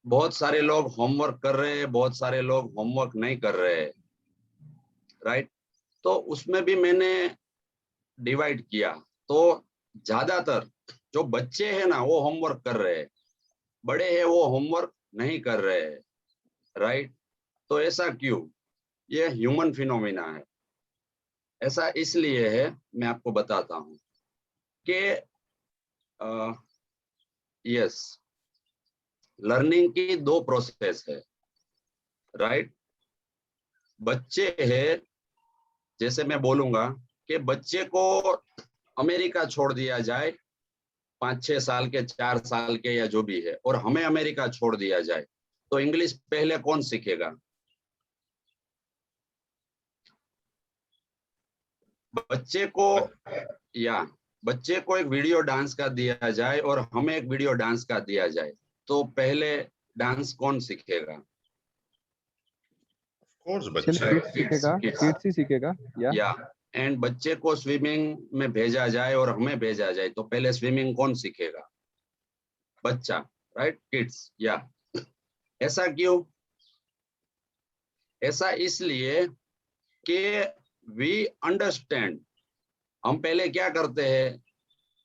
बहुत सारे लोग होमवर्क कर रहे हैं, बहुत सारे लोग होमवर्क नहीं कर रहे हैं, राइट। तो उसमें भी मैंने डिवाइड किया। तो ज्यादातर जो बच्चे हैं ना वो होमवर्क कर रहे हैं, बड़े हैं वो होमवर्क नहीं कर रहे हैं, राइट। तो ऐसा क्यों? ये ह्यूमन फिनोमिना है। ऐसा इसलिए है, मैं आपको बताता हूँ कि यस, लर्निंग की दो प्रोसेस है, राइट। बच्चे हैं, जैसे मैं बोलूंगा कि बच्चे को अमेरिका छोड़ दिया जाए 5-6 साल के, 4 साल के या जो भी है, और हमें अमेरिका छोड़ दिया जाए, तो इंग्लिश पहले कौन सीखेगा? बच्चे को, या बच्चे को एक वीडियो डांस का दिया जाए और हमें एक वीडियो डांस का दिया जाए, तो पहले डांस कौन सीखेगा? कोर्स चलिए बच्चा किड्स सीखेगा, किड्स ही सीखेगा। या एंड बच्चे को स्विमिंग में भेजा जाए और हमें भेजा जाए, तो पहले स्विमिंग कौन सीखेगा? बच्चा, राइट, किड्स। या ऐसा क्यों? ऐसा इसलिए कि वी अंडरस्टैंड, हम पहले क्या करते हैं?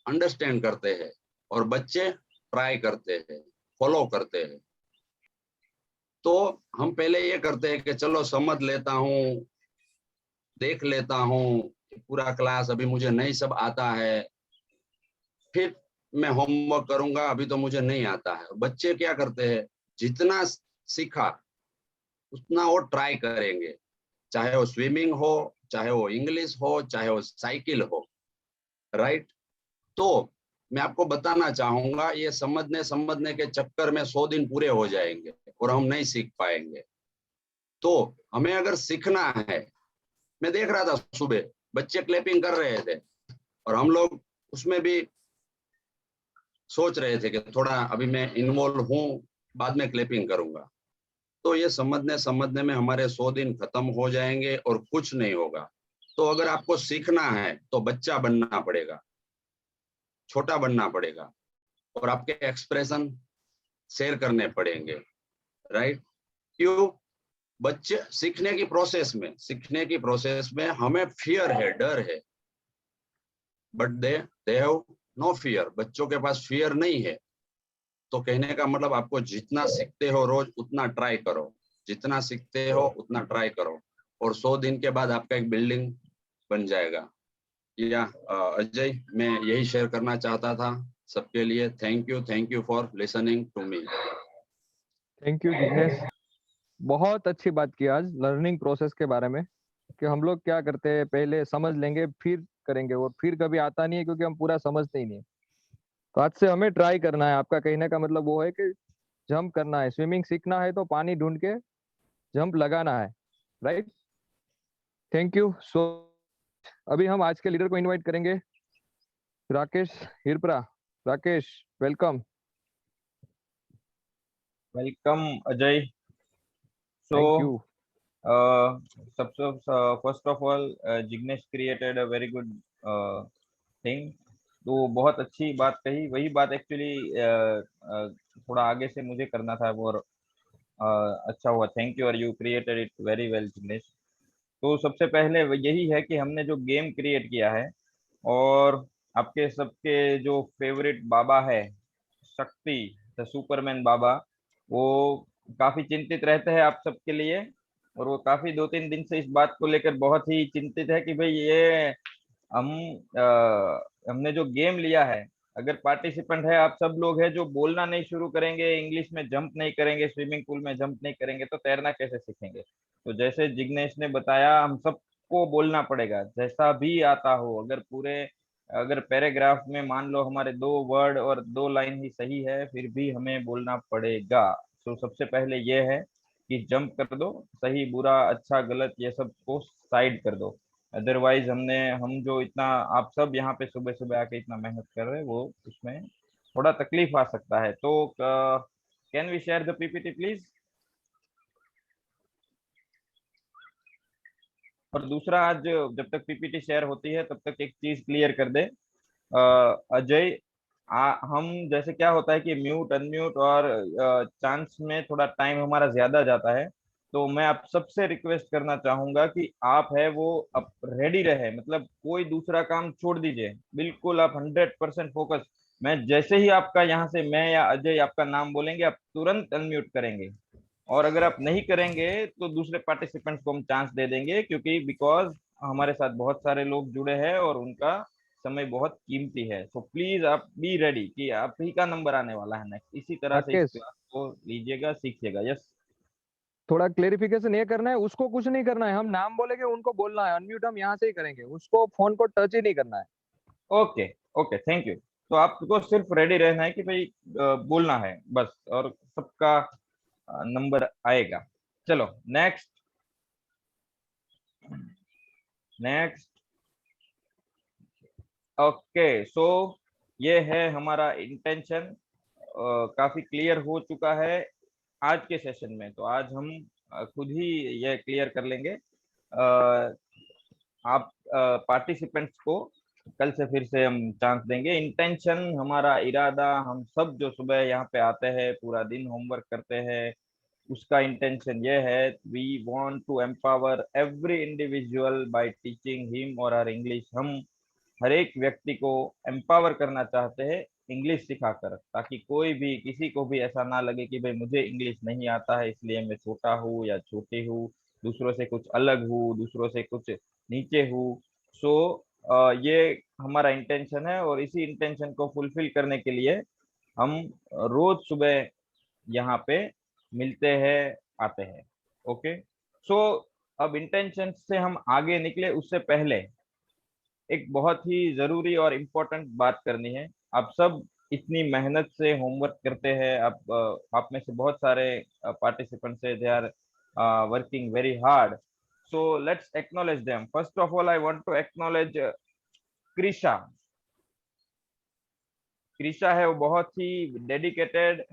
अंडरस्टैंड करते हैं, और बच्चे ट्राई करते हैं, फॉलो करते हैं। तो हम पहले ये करते हैं कि चलो समझ लेता हूँ, देख लेता हूँ पूरा क्लास, अभी मुझे नहीं सब आता है, फिर मैं होमवर्क करूंगा, अभी तो मुझे नहीं आता है। बच्चे क्या करते हैं? जितना सीखा उतना वो ट्राई करेंगे, चाहे वो स्विमिंग हो, चाहे वो इंग्लिश हो, चाहे वो साइकिल हो, राइट। तो मैं आपको बताना चाहूंगा, ये समझने समझने के चक्कर में 100 दिन पूरे हो जाएंगे और हम नहीं सीख पाएंगे। तो हमें अगर सीखना है, मैं देख रहा था सुबह बच्चे क्लैपिंग कर रहे थे, और हम लोग उसमें भी सोच रहे थे कि थोड़ा अभी मैं इन्वॉल्व हूँ, बाद में क्लैपिंग करूंगा। तो ये समझने समझने में हमारे 100 दिन खत्म हो जाएंगे और कुछ नहीं होगा। तो अगर आपको सीखना है तो बच्चा बनना पड़ेगा, छोटा बनना पड़ेगा, और आपके एक्सप्रेशन शेयर करने पड़ेंगे, राइट। क्यों? बच्चे सीखने की प्रोसेस में हमें फियर है, डर है, but they have no fear. बच्चों के पास फियर नहीं है। तो कहने का मतलब, आपको जितना सीखते हो रोज उतना ट्राई करो, जितना सीखते हो उतना ट्राई करो, और 100 दिन के बाद आपका एक बिल्डिंग बन जाएगा। या अजय, मैं यही शेयर करना चाहता था सबके लिए। Thank you for listening to me. Thank you Jignesh, बहुत अच्छी बात की आज लर्निंग प्रोसेस के बारे में, कि हम लोग क्या करते हैं पहले समझ लेंगे फिर करेंगे, और फिर कभी आता नहीं है क्योंकि हम पूरा समझते ही नहीं। तो आज से हमें ट्राई करना है। आपका कहने का मतलब वो है कि जंप करना है, स्विमिंग सीखना है तो पानी ढूंढ के जंप लगाना है, राइट। थैंक यू सो। अभी हम आज के लीडर को इनवाइट करेंगे, Rakesh Hirpara. Rakesh, welcome. Welcome Ajay. Thank So, you. first of all, Jignesh created a very good thing. तो बहुत अच्छी बात कही, वही बात एक्चुअली थोड़ा आगे से मुझे करना था वो, अच्छा हुआ। थैंक यू, और you created it very well Jignesh. तो सबसे पहले यही है कि हमने जो गेम क्रिएट किया है, और आपके सबके जो फेवरेट बाबा है शक्ति, द सुपरमैन बाबा, वो काफी चिंतित रहते हैं आप सबके लिए। और वो काफी 2-3 दिन से इस बात को लेकर बहुत ही चिंतित है कि भाई ये हम हमने जो गेम लिया है, अगर पार्टिसिपेंट है आप सब लोग हैं जो बोलना नहीं शुरू करेंगे, इंग्लिश में जंप नहीं करेंगे, स्विमिंग पूल में जंप नहीं करेंगे, तो तैरना कैसे सीखेंगे? तो जैसे जिग्नेश ने बताया, हम सबको बोलना पड़ेगा जैसा भी आता हो। अगर पैराग्राफ में मान लो हमारे 2 वर्ड और 2 लाइन ही सही है, फिर भी हमें बोलना पड़ेगा। तो सबसे पहले ये है कि जंप कर दो, सही बुरा अच्छा गलत ये सब को साइड कर दो। अदरवाइज हम जो इतना आप सब यहाँ पे सुबह सुबह आके इतना मेहनत कर रहे हैं, वो उसमें थोड़ा तकलीफ आ सकता है। तो can we share the PPT please? और दूसरा, आज जब तक पीपीटी शेयर होती है तब तक एक चीज क्लियर कर दे, अजय हम जैसे क्या होता है कि म्यूट अनम्यूट और चांस में थोड़ा टाइम हमारा ज्यादा जाता है, तो मैं आप सबसे रिक्वेस्ट करना चाहूंगा कि आप है वो अब रेडी रहे, मतलब कोई दूसरा काम छोड़ दीजिए, बिल्कुल आप 100% फोकस। मैं जैसे ही आपका यहाँ से मैं या अजय आपका नाम बोलेंगे, आप तुरंत अनम्यूट करेंगे। और अगर आप नहीं करेंगे तो दूसरे पार्टिसिपेंट्स को हम चांस दे देंगे, क्योंकि बिकॉज हमारे साथ बहुत सारे लोग जुड़े हैं और उनका समय बहुत कीमती है। तो प्लीज आप बी रेडी कि आप ही का नंबर आने वाला है नेक्स्ट। इसी तरह से इस राकेश, क्लास को लीजिएगा, सीखिएगा। यस। थोड़ा क्लेरिफिकेशन ये करना है, उसको कुछ नहीं करना है, हम नाम बोलेंगे उनको बोलना है, अनम्यूट हम यहाँ से ही करेंगे, उसको फोन को टच ही नहीं करना है। ओके। Okay, thank you. तो आपको सिर्फ रेडी रहना है कि भाई बोलना है बस, और सबका नंबर आएगा। चलो नेक्स्ट। नेक्स्ट। ओके, सो ये है हमारा इंटेंशन, काफी क्लियर हो चुका है आज के सेशन में। तो आज हम खुद ही ये क्लियर कर लेंगे। आप पार्टिसिपेंट्स को कल से फिर से हम चांस देंगे। इंटेंशन, हमारा इरादा, हम सब जो सुबह यहाँ पे आते हैं, पूरा दिन होमवर्क करते हैं, उसका इंटेंशन ये है, we want to empower every individual by teaching him और हर इंग्लिश। हम हर एक व्यक्ति को एम्पावर करना चाहते हैं इंग्लिश सिखाकर, ताकि कोई भी, किसी को भी ऐसा ना लगे कि भाई मुझे इंग्लिश नहीं आता है इसलिए मैं छोटा हूँ या छोटी हूँ, दूसरों से कुछ अलग हूँ, दूसरों से कुछ नीचे हूँ। सो ये हमारा इंटेंशन है, और इसी इंटेंशन को फुलफिल करने के लिए हम रोज सुबह यहाँ पे मिलते हैं, आते हैं। ओके। सो अब इंटेंशन से हम आगे निकले उससे पहले एक बहुत ही जरूरी और इम्पोर्टेंट बात करनी है। आप सब इतनी मेहनत से होमवर्क करते हैं, आप में से बहुत सारे पार्टिसिपेंट्स है, they are working very hard. So let's acknowledge them. First of all I want to acknowledge Krisha. Krisha है वो बहुत ही डेडिकेटेड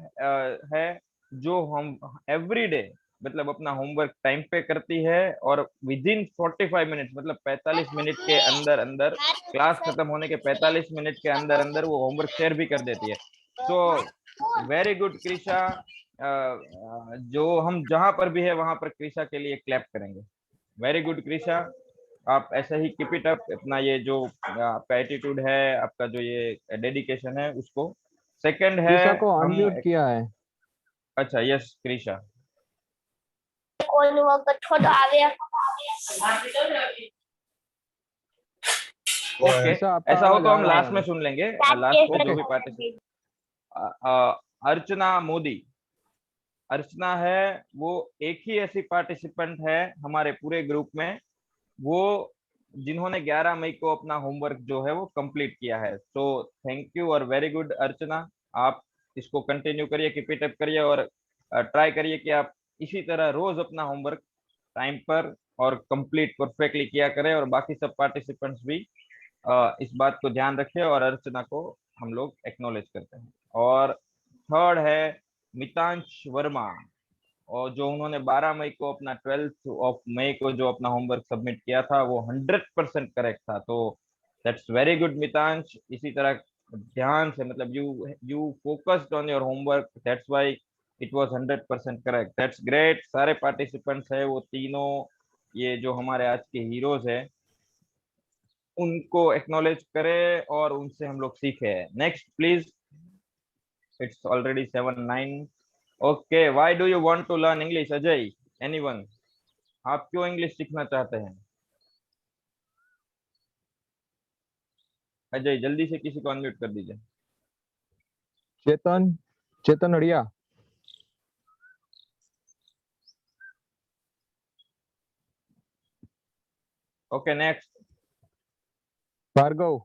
है, जो हम एवरी डे मतलब अपना होमवर्क टाइम पे करती है, और विद इन 45 मिनट्स मतलब 45 मिनट के अंदर अंदर, क्लास खत्म होने के 45 मिनट के अंदर अंदर वो होमवर्क शेयर भी कर देती है। So very good Krisha. जो हम जहां पर भी है वहां पर कृषा के लिए क्लैप करेंगे। वेरी गुड कृषा, आप ऐसा ही कीप इट अप। अपना ये जो आपका एटीट्यूड है, आपका जो ये डेडिकेशन है, उसको। सेकंड है, शीशा को हम अनम्यूट किया है। अच्छा, यस कृषा। ओके, शीशा, आपका ऐसा हो आवाज तो आ हम रहा है लास्ट में हमें। सुन लेंगे। लास्ट में जो ओके। भी पार्टिसिपेंट, अर्चना मोदी। अर्चना है वो एक ही ऐसी पार्टिसिपेंट है हमारे पूरे ग्रुप में, वो जिन्होंने 11 मई को अपना होमवर्क जो है वो कंप्लीट किया है। तो थैंक यू और वेरी गुड अर्चना। आप इसको कंटिन्यू करिए, कीप इट अप करिए, और ट्राई करिए कि आप इसी तरह रोज अपना होमवर्क टाइम पर और कंप्लीट परफेक्टली किया करें, और बाकी सब पार्टिसिपेंट्स भी इस बात को ध्यान रखें, और अर्चना को हम लोग एक्नॉलेज करते हैं। और थर्ड है मितांश वर्मा, और जो उन्होंने 12 मई को अपना 12th ऑफ मई को जो अपना होमवर्क सबमिट किया था वो 100% करेक्ट था। तो दैट्स वेरी गुड मितांश। इसी तरह ध्यान से, मतलब you you focused on your homework, that's why it was 100% correct. That's great. सारे पार्टिसिपेंट्स है वो तीनों, ये जो हमारे आज के हीरोज है, उनको एक्नॉलेज करें और उनसे हम लोग सीखे। Next please. It's already 7:09। Okay, why do you want to learn English? Ajay, anyone? आप क्यों इंग्लिश सीखना चाहते हैं? अजय, जल्दी से किसी को अनम्यूट कर दीजिए। चेतन, चेतन अड़िया। Okay, next. भार्गव,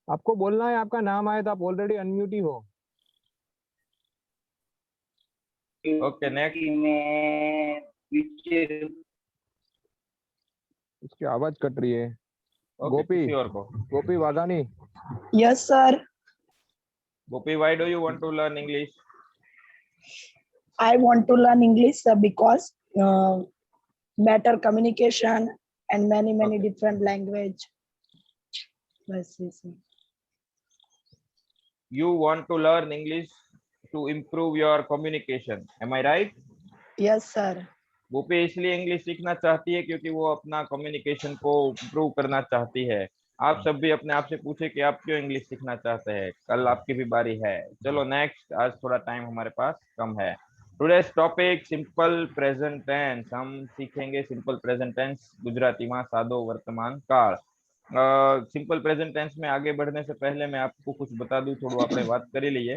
आपको बोलना है, आपका नाम आया तो आप ऑलरेडी अनम्यूट ही हो। Okay, next. उसकी आवाज कट रही है। ओके, गोपी, किसी और को। Gopi Vaghani. Yes, sir. Gopi, why do you want to learn English? I want to learn English because better communication and many Okay. different language. Yes, yes, yes. You want to learn English to improve your communication. Am I right? Yes, sir. गोपी इसलिए English सीखना चाहती है क्योंकि वो अपना communication को improve करना चाहती है। आप सब भी अपने आप से पूछे कि आप क्यों इंग्लिश सीखना चाहते हैं, कल आपकी भी बारी है। चलो नेक्स्ट, आज थोड़ा टाइम हमारे पास कम है। Today's topic simple present tense. हम सीखेंगे सिंपल प्रेजेंट टेंस गुजराती में सादो वर्तमान काल। सिंपल प्रेजेंट टेंस में आगे बढ़ने से पहले मैं आपको कुछ बता दूं, थोड़ું આપણે વાત કરી લઈએ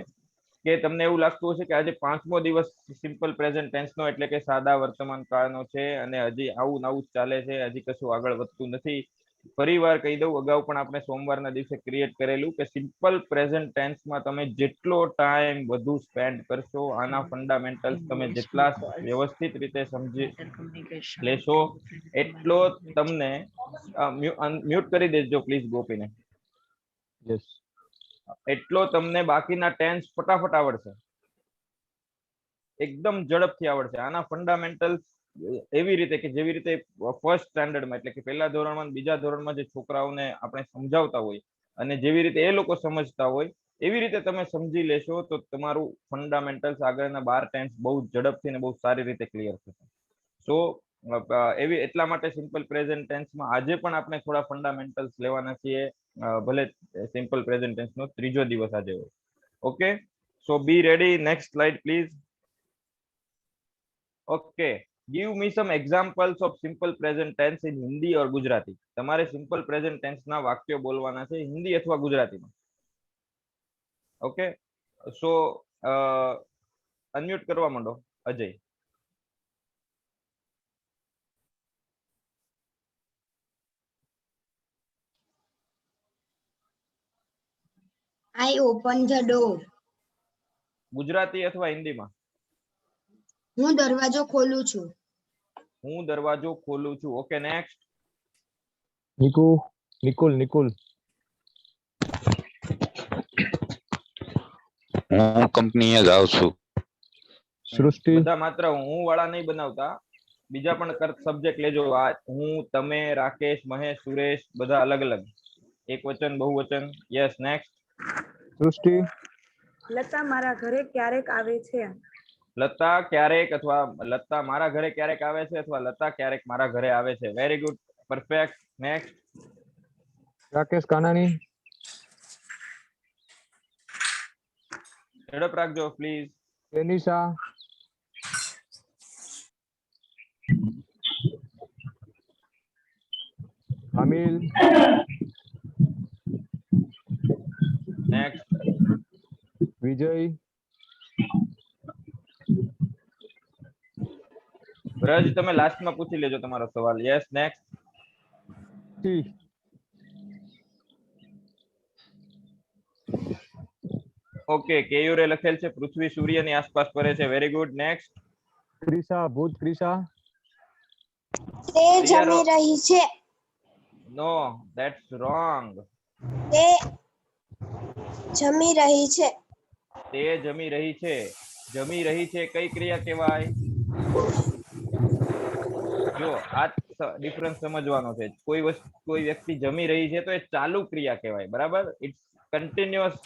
કે તમને એવું લાગતું હશે કે આજે 5મો દિવસ સિમ્પલ પ્રેઝન્ટ ટેન્સનો એટલે કે સાદા વર્તમાન કાળનો છે અને હજી આવું નવું જ ચાલે છે, હજી કશું આગળ વધતું નથી। ફરીવાર કહી દઉં, અગાઉ પણ આપણે સોમવારના દિવસે ક્રિએટ કરેલું કે સિમ્પલ પ્રેઝન્ટ ટેન્સમાં તમે જેટલો ટાઈમ વધુ સ્પેન્ડ કરશો, આના ફંડામેન્ટલ્સ તમે જેટલા વ્યવસ્થિત રીતે સમજી લેશો એટલો તમને મ્યુટ કરી દેજો પ્લીઝ ગોપીને। યસ, એટલો તમને બાકીના ટેન્સ ફટાફટ આવડશે, એકદમ ઝડપથી આવડશે। આના ફંડામેન્ટલ્સ એવી રીતે કે જેવી રીતે ફર્સ્ટ સ્ટાન્ડર્ડમાં એટલે કે પહેલા ધોરણમાં બીજા ધોરણમાં જે છોકરાઓને આપણે સમજાવતા હોય અને જેવી રીતે એ લોકો સમજતા હોય એવી રીતે તમે સમજી લેશો તો તમારું ફંડામેન્ટલ્સ આગળના 12 ટેન્સ બહુ ઝડપથી અને બહુ સારી રીતે ક્લિયર થશે। સો એવી એટલા માટે સિમ્પલ પ્રેઝન્ટ ટેન્સમાં આજે પણ આપણે થોડા ફંડામેન્ટલ્સ લેવાના છીએ, ભલે સિમ્પલ પ્રેઝન્ટ ટેન્સનો ત્રીજો દિવસ આજે હોય। Okay, so be ready, next slide please. Okay, give me some examples of simple present tense in Hindi और गुजराती। તમારે સિમ્પલ પ્રેઝન્ટ ટેન્સ ના વાક્યો બોલવાના છે હિન્દી અથવા ગુજરાતીમાં। ઓકે, સો અનમ્યુટ કરવા માંડો Ajay. I open the door. Gujarati અથવા હિન્દીમાં? હું દરવાજો ખોલું છું. હું દરવાજો ખોલું છું। Okay, next. નિકુ, નિકુલ। હું કંપનીએ જાઉં છું। સૃષ્ટિ। બધા માત્ર હું વાળા નહીં બનાવતા, બીજા પણ સબ્જેક્ટ લેજો। આ હું, તમે, રાકેશ, મહેશ, સુરેશ બધા અલગ અલગ, એક વચન બહુવચન। Yes, next. સૃષ્ટિ। લતા મારા ઘરે ક્યારેક આવે છે। લતા ક્યારેક અથવા લતા મારા ઘરે ક્યારેક આવે છે અથવા લતા ક્યારેક મારા ઘરે આવે છે। Very good, perfect. Next. Rakesh Kanani. ઝડપ રાખજો પ્લીઝ। એનિશા। અમિલ। નેક્સ્ટ। વિજય। વ્રજ તમે લાસ્ટમાં પૂછી લેજો તમારો સવાલ। Yes, next. ઓકે, કેયુરે લખેલ છે પૃથ્વી સૂર્યની આસપાસ ફરે છે। Very good, next. ક્રિશા, ભૂત ક્રિશા। તે જમી રહી છે. નો, ધેટ્સ રોંગ। તે જમી રહી છે. તે જમી રહી છે। જમી રહી છે કઈ ક્રિયા કહેવાય? જો આ ડિફરન્સ સમજવાનો છે। કોઈ વ્યક્તિ જમી રહી છે તો એ ચાલુ ક્રિયા કહેવાય, બરાબર? It's continuous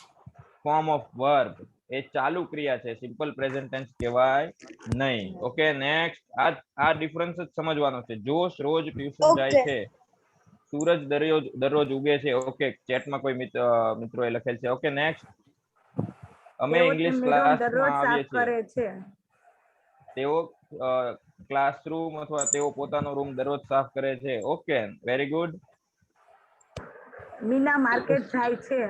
form of verb, એ ચાલુ ક્રિયા છે, સિમ્પલ પ્રેઝન્ટ ટેન્સ કહેવાય નહીં। Okay, next. આ ડિફરન્સ જ સમજવાનો છે। જોશ રોજ ટ્યુશન જાય છે। સૂરજ દરરોજ ઉગે છે। ઓકે, ચેટમાં કોઈ મિત્રોએ લખેલ છે। Okay, next. અમે ઇંગ્લિશ ક્લાસમાં આવીએ છીએ। તેઓ ક્લાસરૂમ અથવા તેઓ પોતાનો રૂમ દરરોજ સાફ કરે છે। Okay, very good. Meena market જાય છે।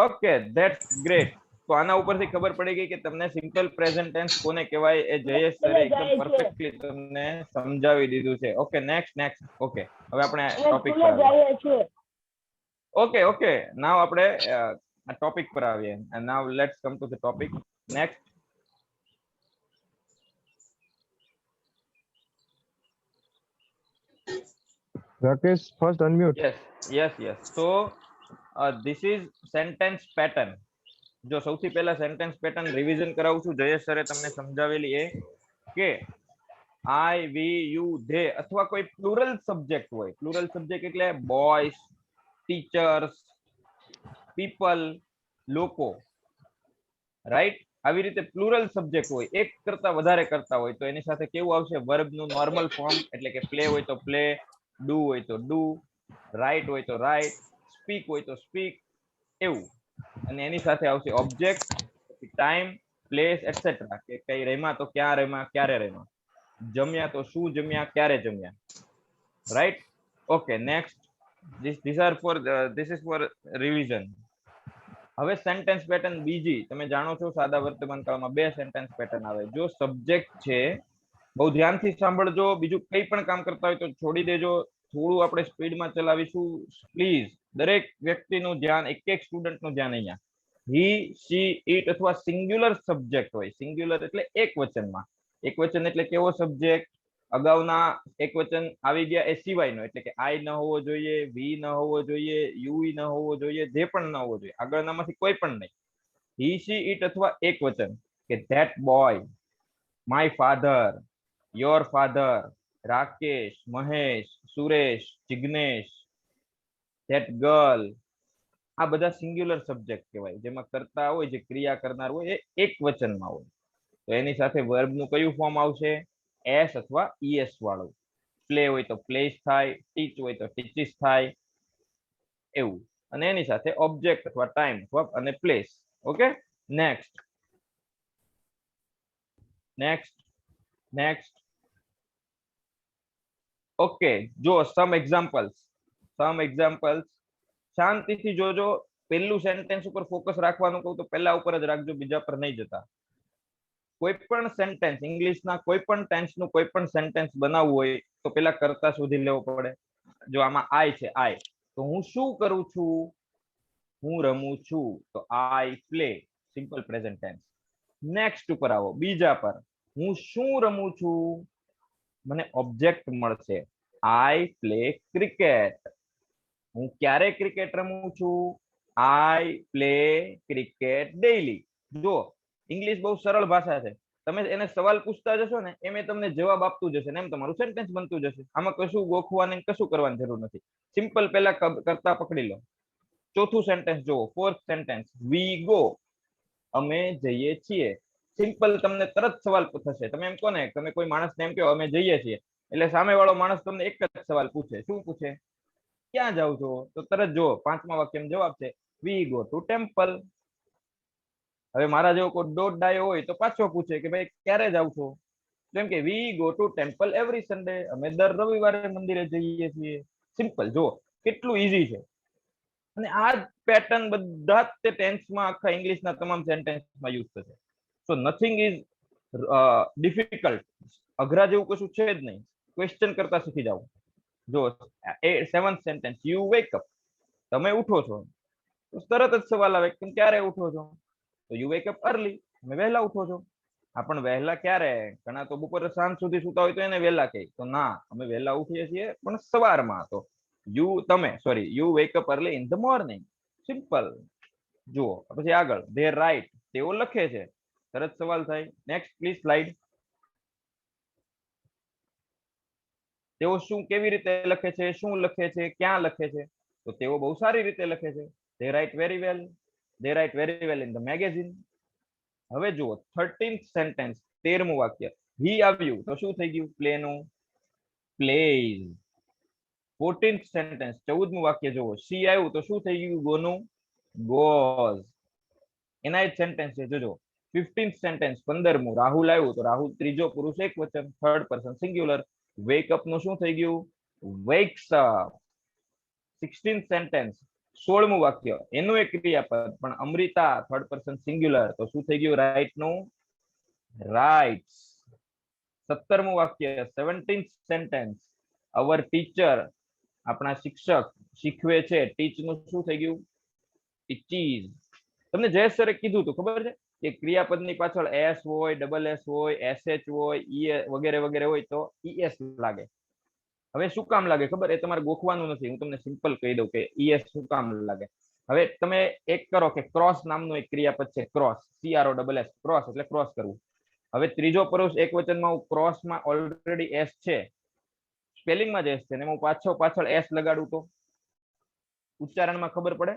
Okay, that's great. તો આના ઉપરથી ખબર પડી ગઈ કે તમને સિમ્પલ પ્રેઝન્ટ ટેન્સ કોને કહેવાય, એ જયેશ સરે એકદમ પરફેક્ટલી તમને સમજાવી દીધું છે। Okay, next. ઓકે, હવે આપણે ટોપિક પર આવીએ। ઓકે, નાવ આપણે ટોપિક પર આવીએ। And now let's come to the topic. Next. Rakesh, first unmute. Yes. So this is sentence pattern। જો સૌથી પહેલા સેન્ટેન્સ પેટર્ન રિવિઝન કરાવું છું, જયેશ સરે તમને સમજાવેલી એ કે આઈ, વી, યુ, ધે અથવા કોઈ પ્લુરલ સબ્જેક્ટ હોય। પ્લુરલ સબ્જેક્ટ એટલે બોયઝ, ટીચર્સ, પીપલ, લોકો, રાઈટ. આવી રીતે પ્લુરલ સબ્જેક્ટ હોય, એક કરતા વધારે કરતા હોય, તો એની સાથે કેવું આવશે? વર્બ નું નોર્મલ ફોર્મ, એટલે કે પ્લે હોય તો પ્લે, ડુ હોય તો ડુ, રાઇટ હોય તો રાઇટ, સ્પીક હોય તો સ્પીક, એવું. અને એની સાથે આવશે ઓબ્જેક્ટ, ટાઈમ, પ્લેસ એટસેટ્રા, કે કઈ રમ્યા તો ક્યાં રમ્યા, ક્યારે રમ્યા, જમ્યા તો શું જમ્યા, ક્યારે જમ્યા, right. Okay, next. This is for revision. હવે સેન્ટેન્સ પેટર્ન બીજી, તમે જાણો છો સાદા વર્તમાન કાળમાં બે સેન્ટેન્સ પેટર્ન આવે. જો સબ્જેક્ટ છે, બહુ ધ્યાનથી સાંભળજો, બીજું કંઈ પણ કામ કરતા હોય તો છોડી દેજો, થોડું આપણે સ્પીડમાં ચલાવીશું પ્લીઝ. દરેક વ્યક્તિનું ધ્યાન, એક એક સ્ટુડન્ટનું ધ્યાન અહીંયા. હી, શી, ઇટ અથવા સિંગ્યુલર સબ્જેક્ટ હોય, સિંગ્યુલર એટલે એક વચનમાં. એક વચન એટલે કેવો સબ્જેક્ટ? અગાઉના એક વચન આવી ગયા એ સિવાયનો, એટલે કે આઈ ન હોવો જોઈએ, વી ન હોવો જોઈએ, યુ ન હોવો જોઈએ, જે પણ ન હોવો જોઈએ, આગળનામાંથી કોઈ પણ નહીં. હી, શી, ઇટ અથવા એક વચન, કે that boy, my father, your father, Rakesh, Mahesh, Suresh, Jignesh, that girl, આ બધા સિંગ્યુલર સબ્જેક્ટ કહેવાય, જેમાં કરતા હોય, જે ક્રિયા કરનાર હોય એ એક વચનમાં હોય. તો એની સાથે વર્બ નું કયું ફોર્મ આવશે? એસ અથવા ઈએસ વાળું. પ્લે હોય તો પ્લેસ થાય, ટીચ હોય તો ટીચીસ થાય, એવું. અને એની સાથે ઓબ્જેક્ટ અથવા ટાઈમ અને place. Okay, next next next. Okay, જો સમ એક્ઝામ્પલ્સ. શાંતિથી જોજો. પહેલું સેન્ટેન્સ ઉપર ફોકસ રાખવાનું કહું તો પહેલા ઉપર જ રાખજો, બીજા પર નહીં જતા. કોઈ પણ સેન્ટેન્સ, ઇંગ્લિશના કોઈ પણ ટેન્સનું કોઈ પણ સેન્ટેન્સ બનાવવું હોય તો પેલા કરતા શોધી લેવો પડે. જો આમાં આઈ છે, આઈ, તો હું શું કરું છું? હું રમું છું, તો I play, simple present tense. Next ઉપર આવો, બીજા પર. હું શું રમું છું? મને ઓબ્જેક્ટ મળશે, આઈ પ્લે ક્રિકેટ. હું ક્યારે ક્રિકેટ રમું છું? I play cricket daily. જો ઇંગ્લિશ બહુ સરળ ભાષા છે, તમે એને સવાલ પૂછતા જશો ને એમ એ તમને જવાબ આપતું જશે ને એમ તમારું સેન્ટેન્સ બનતું જશે. આમાં કશું ગોખવાની કશું કરવાની જરૂર નથી. સિમ્પલ પહેલા કરતા પકડી લો. ચોથું સેન્ટેન્સ જુઓ, ફોર્થ સેન્ટેન્સ, વી ગો, અમે જઈએ છીએ. સિમ્પલ, તમને તરત સવાલ થશે. તમે એમ કહો ને, તમે કોઈ માણસને એમ કહો અમે જઈએ છીએ, એટલે સામે વાળો માણસ તમને એક જ સવાલ પૂછે. શું પૂછે? ક્યાં જાવ છો? તો તરત જો પાંચમા વાક્યમાં જવાબ છે, વી ગો ટુ ટેમ્પલ. હવે મારા જેવો કોઈ દોઢ ડાયો હોય તો પાછો પૂછે કે ભાઈ ક્યારે જાવ છો? જેમ કે we go to temple every Sunday, અમે દર રવિવારે મંદિરે જઈએ છીએ. સિમ્પલ, જો કેટલું ઈઝી છે. અને આ પેટર્ન બધા જ તે ટેન્સમાં, આખા ઇંગ્લિશના તમામ સેન્ટેન્સમાં યુઝ થશે. સો નથિંગ ઇઝ ડિફિકલ્ટ. અઘરા જેવું કશું છે જ નહીં. ક્વેશ્ચન કરતા શીખી જાવ. જો seventh sentence, you wake up, તમે ઉઠો છો. તો તરત જ સવાલ આવે કે ક્યારે ઉઠો છો? તો યુ વેક અપ અર્લી, તમે વહેલા ઉઠો છો. હા, પણ વહેલા ક્યારે? ઘણા તો બપોરે સાંજ સુધી સુતા હોય તો એને વહેલા કહે. તો ના, અમે વહેલા ઉઠીએ છીએ પણ સવારમાં. તો you wake up early in the morning. Simple. જુઓ પછી આગળ, ધે રાઇટ, તેઓ લખે છે. તરત સવાલ થાય. Next please slide. તેઓ શું, કેવી રીતે લખે છે, શું લખે છે, ક્યાં લખે છે? તો તેઓ બહુ સારી રીતે લખે છે. They write very well, they write very well in the magazine. હવે જુઓ 13th સેન્ટેન્સ, 13મું વાક્ય, હી આવ્યું તો શું થઈ ગયું? પ્લે નું પ્લેઝ. 14th સેન્ટેન્સ, 14મું વાક્ય જુઓ, સી આવ્યું તો શું થઈ ગયું? ગોનું ગોઝ. એના જ સેન્ટેન્સ છે, જોજો. 15th સેન્ટેન્સ, 15મું, રાહુલ આવ્યું તો રાહુલ ત્રીજો પુરુષ એક વચન, third person singular. Wake up નું શું થઈ ગયું? Wax up. 16th સેન્ટેન્સ, 16મું વાક્ય, એનું એક ક્રિયાપદ પણ અમૃતા, થર્ડ પર્સન સિંગ્યુલર, તો શું થઈ ગયું? રાઈટ નું રાઇટ્સ. 17મું વાક્ય, 17th સેન્ટેન્સ, અવર ટીચર, આપણા શિક્ષક શીખવે છે. ટીચ નું શું થઈ ગયું? ટીચીઝ. તમને જયેશ સરે કીધું હતું, ખબર છે કે ક્રિયાપદની પાછળ એસ હોય, ડબલ એસ હોય, એસએચ હોય, ઈ વગેરે વગેરે હોય તો ઈએસ લાગે. હવે શું કામ લાગે ખબર? એ તમારે ગોખવાનું નથી, હું તમને સિમ્પલ કહી દઉં કે ઈએસ શું કામ લાગે. હવે તમે એક કરો કે ક્રોસ નામનું એક ક્રિયાપદ છે, ક્રોસ, CROSS, ક્રોસ એટલે ક્રોસ કરવું. હવે ત્રીજો પુરુષ એક વચનમાં હું ક્રોસમાં ઓલરેડી એસ છે, સ્પેલિંગમાં જ એસ છે, ને હું પાછળ એસ લગાડું તો ઉચ્ચારણમાં ખબર પડે?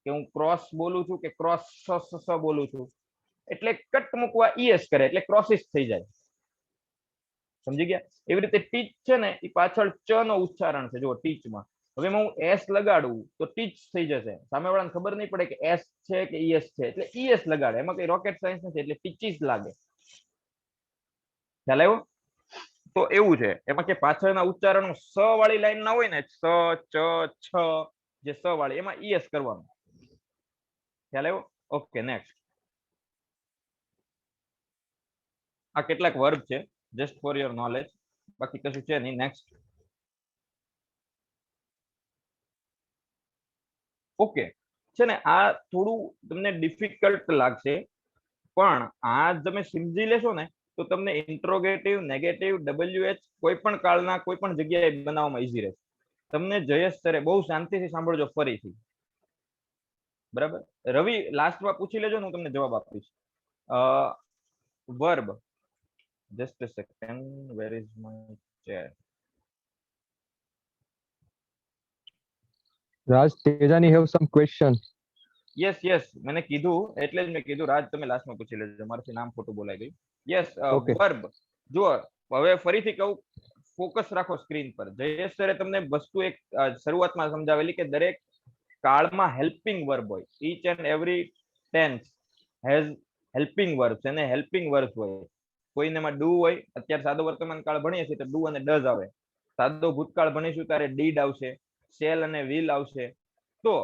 કે હું ક્રોસ બોલું છું કે ક્રોસ બોલું છું, એટલે કટ મૂકવા ઈએસ કરે એટલે ક્રોસિસ થઈ જાય. સમજી ગયા? એવી રીતે ટીચ છે ને એ પાછળ ચ નો ઉચ્ચારણ છે. જો ટીચમાં હવે હું એસ લગાડું તો ટીચ થઈ જશે, સામેવાળાને ખબર નહીં પડે કે એસ છે કે ઈએસ છે, એટલે ઈએસ લગાડે. એમાં કઈ રોકેટ સાયન્સ નથી, એટલે ટીચીસ લાગે. ખ્યાલ આવ્યો? તો એવું છે એમાં કે પાછળના ઉચ્ચારણો સ વાળી લાઈન ના હોય ને, સ, ચ, છ, જે સ વાળી એમાં ઈએસ કરવાનું. ખ્યાલ આવ્યો? Okay, next. આ કેટલાક વર્બ છે જસ્ટ ફોર યોર નોલેજ, બાકી કશું છે નહીં. નેક્સ્ટ. ઓકે, છે ને આ થોડું તમને ડિફિકલ્ટ લાગશે, પણ આ તમે સમજી લેશો ને તો તમને ઇન્ટ્રોગેટિવ, નેગેટિવ, WH કોઈ પણ કાળના કોઈ પણ જગ્યાએ બનાવવામાં ઈઝી રહેશે. તમને જયેશ સરે બહુ શાંતિથી સાંભળજો ફરીથી, બરાબર? રવિ લાસ્ટમાં પૂછી લેજો ને, હું તમને જવાબ આપીશ. Verb, just a second, where is my chat? Raj, Tejani have some question. Yes, મને કીધું એટલે જ મેં કીધું રાજ તમે લાસ્ટમાં પૂછી લેજો, મારાથી નામ ખોટું બોલાઈ ગયું. Yes, Okay. વર્બ. જુઓ હવે ફરીથી કહું, ફોકસ રાખો સ્ક્રીન પર. જયેશ સરે તમને વસ્તુ એક શરૂઆતમાં સમજાવેલી કે દરેક કાળમાં હેલ્પિંગ વર્બ હોય. Each and every tense has helping verbs, અને હેલ્પિંગ વર્બ્સ હોય. કોઈનામાં ડુ હોય. અત્યારે સાદો વર્તમાન કાળ ભણીએ છીએ તો ડુ અને ડઝ આવે. સાદો ભૂતકાળ ભણીશું ત્યારે ડીડ આવશે, શેલ અને વિલ આવશે. તો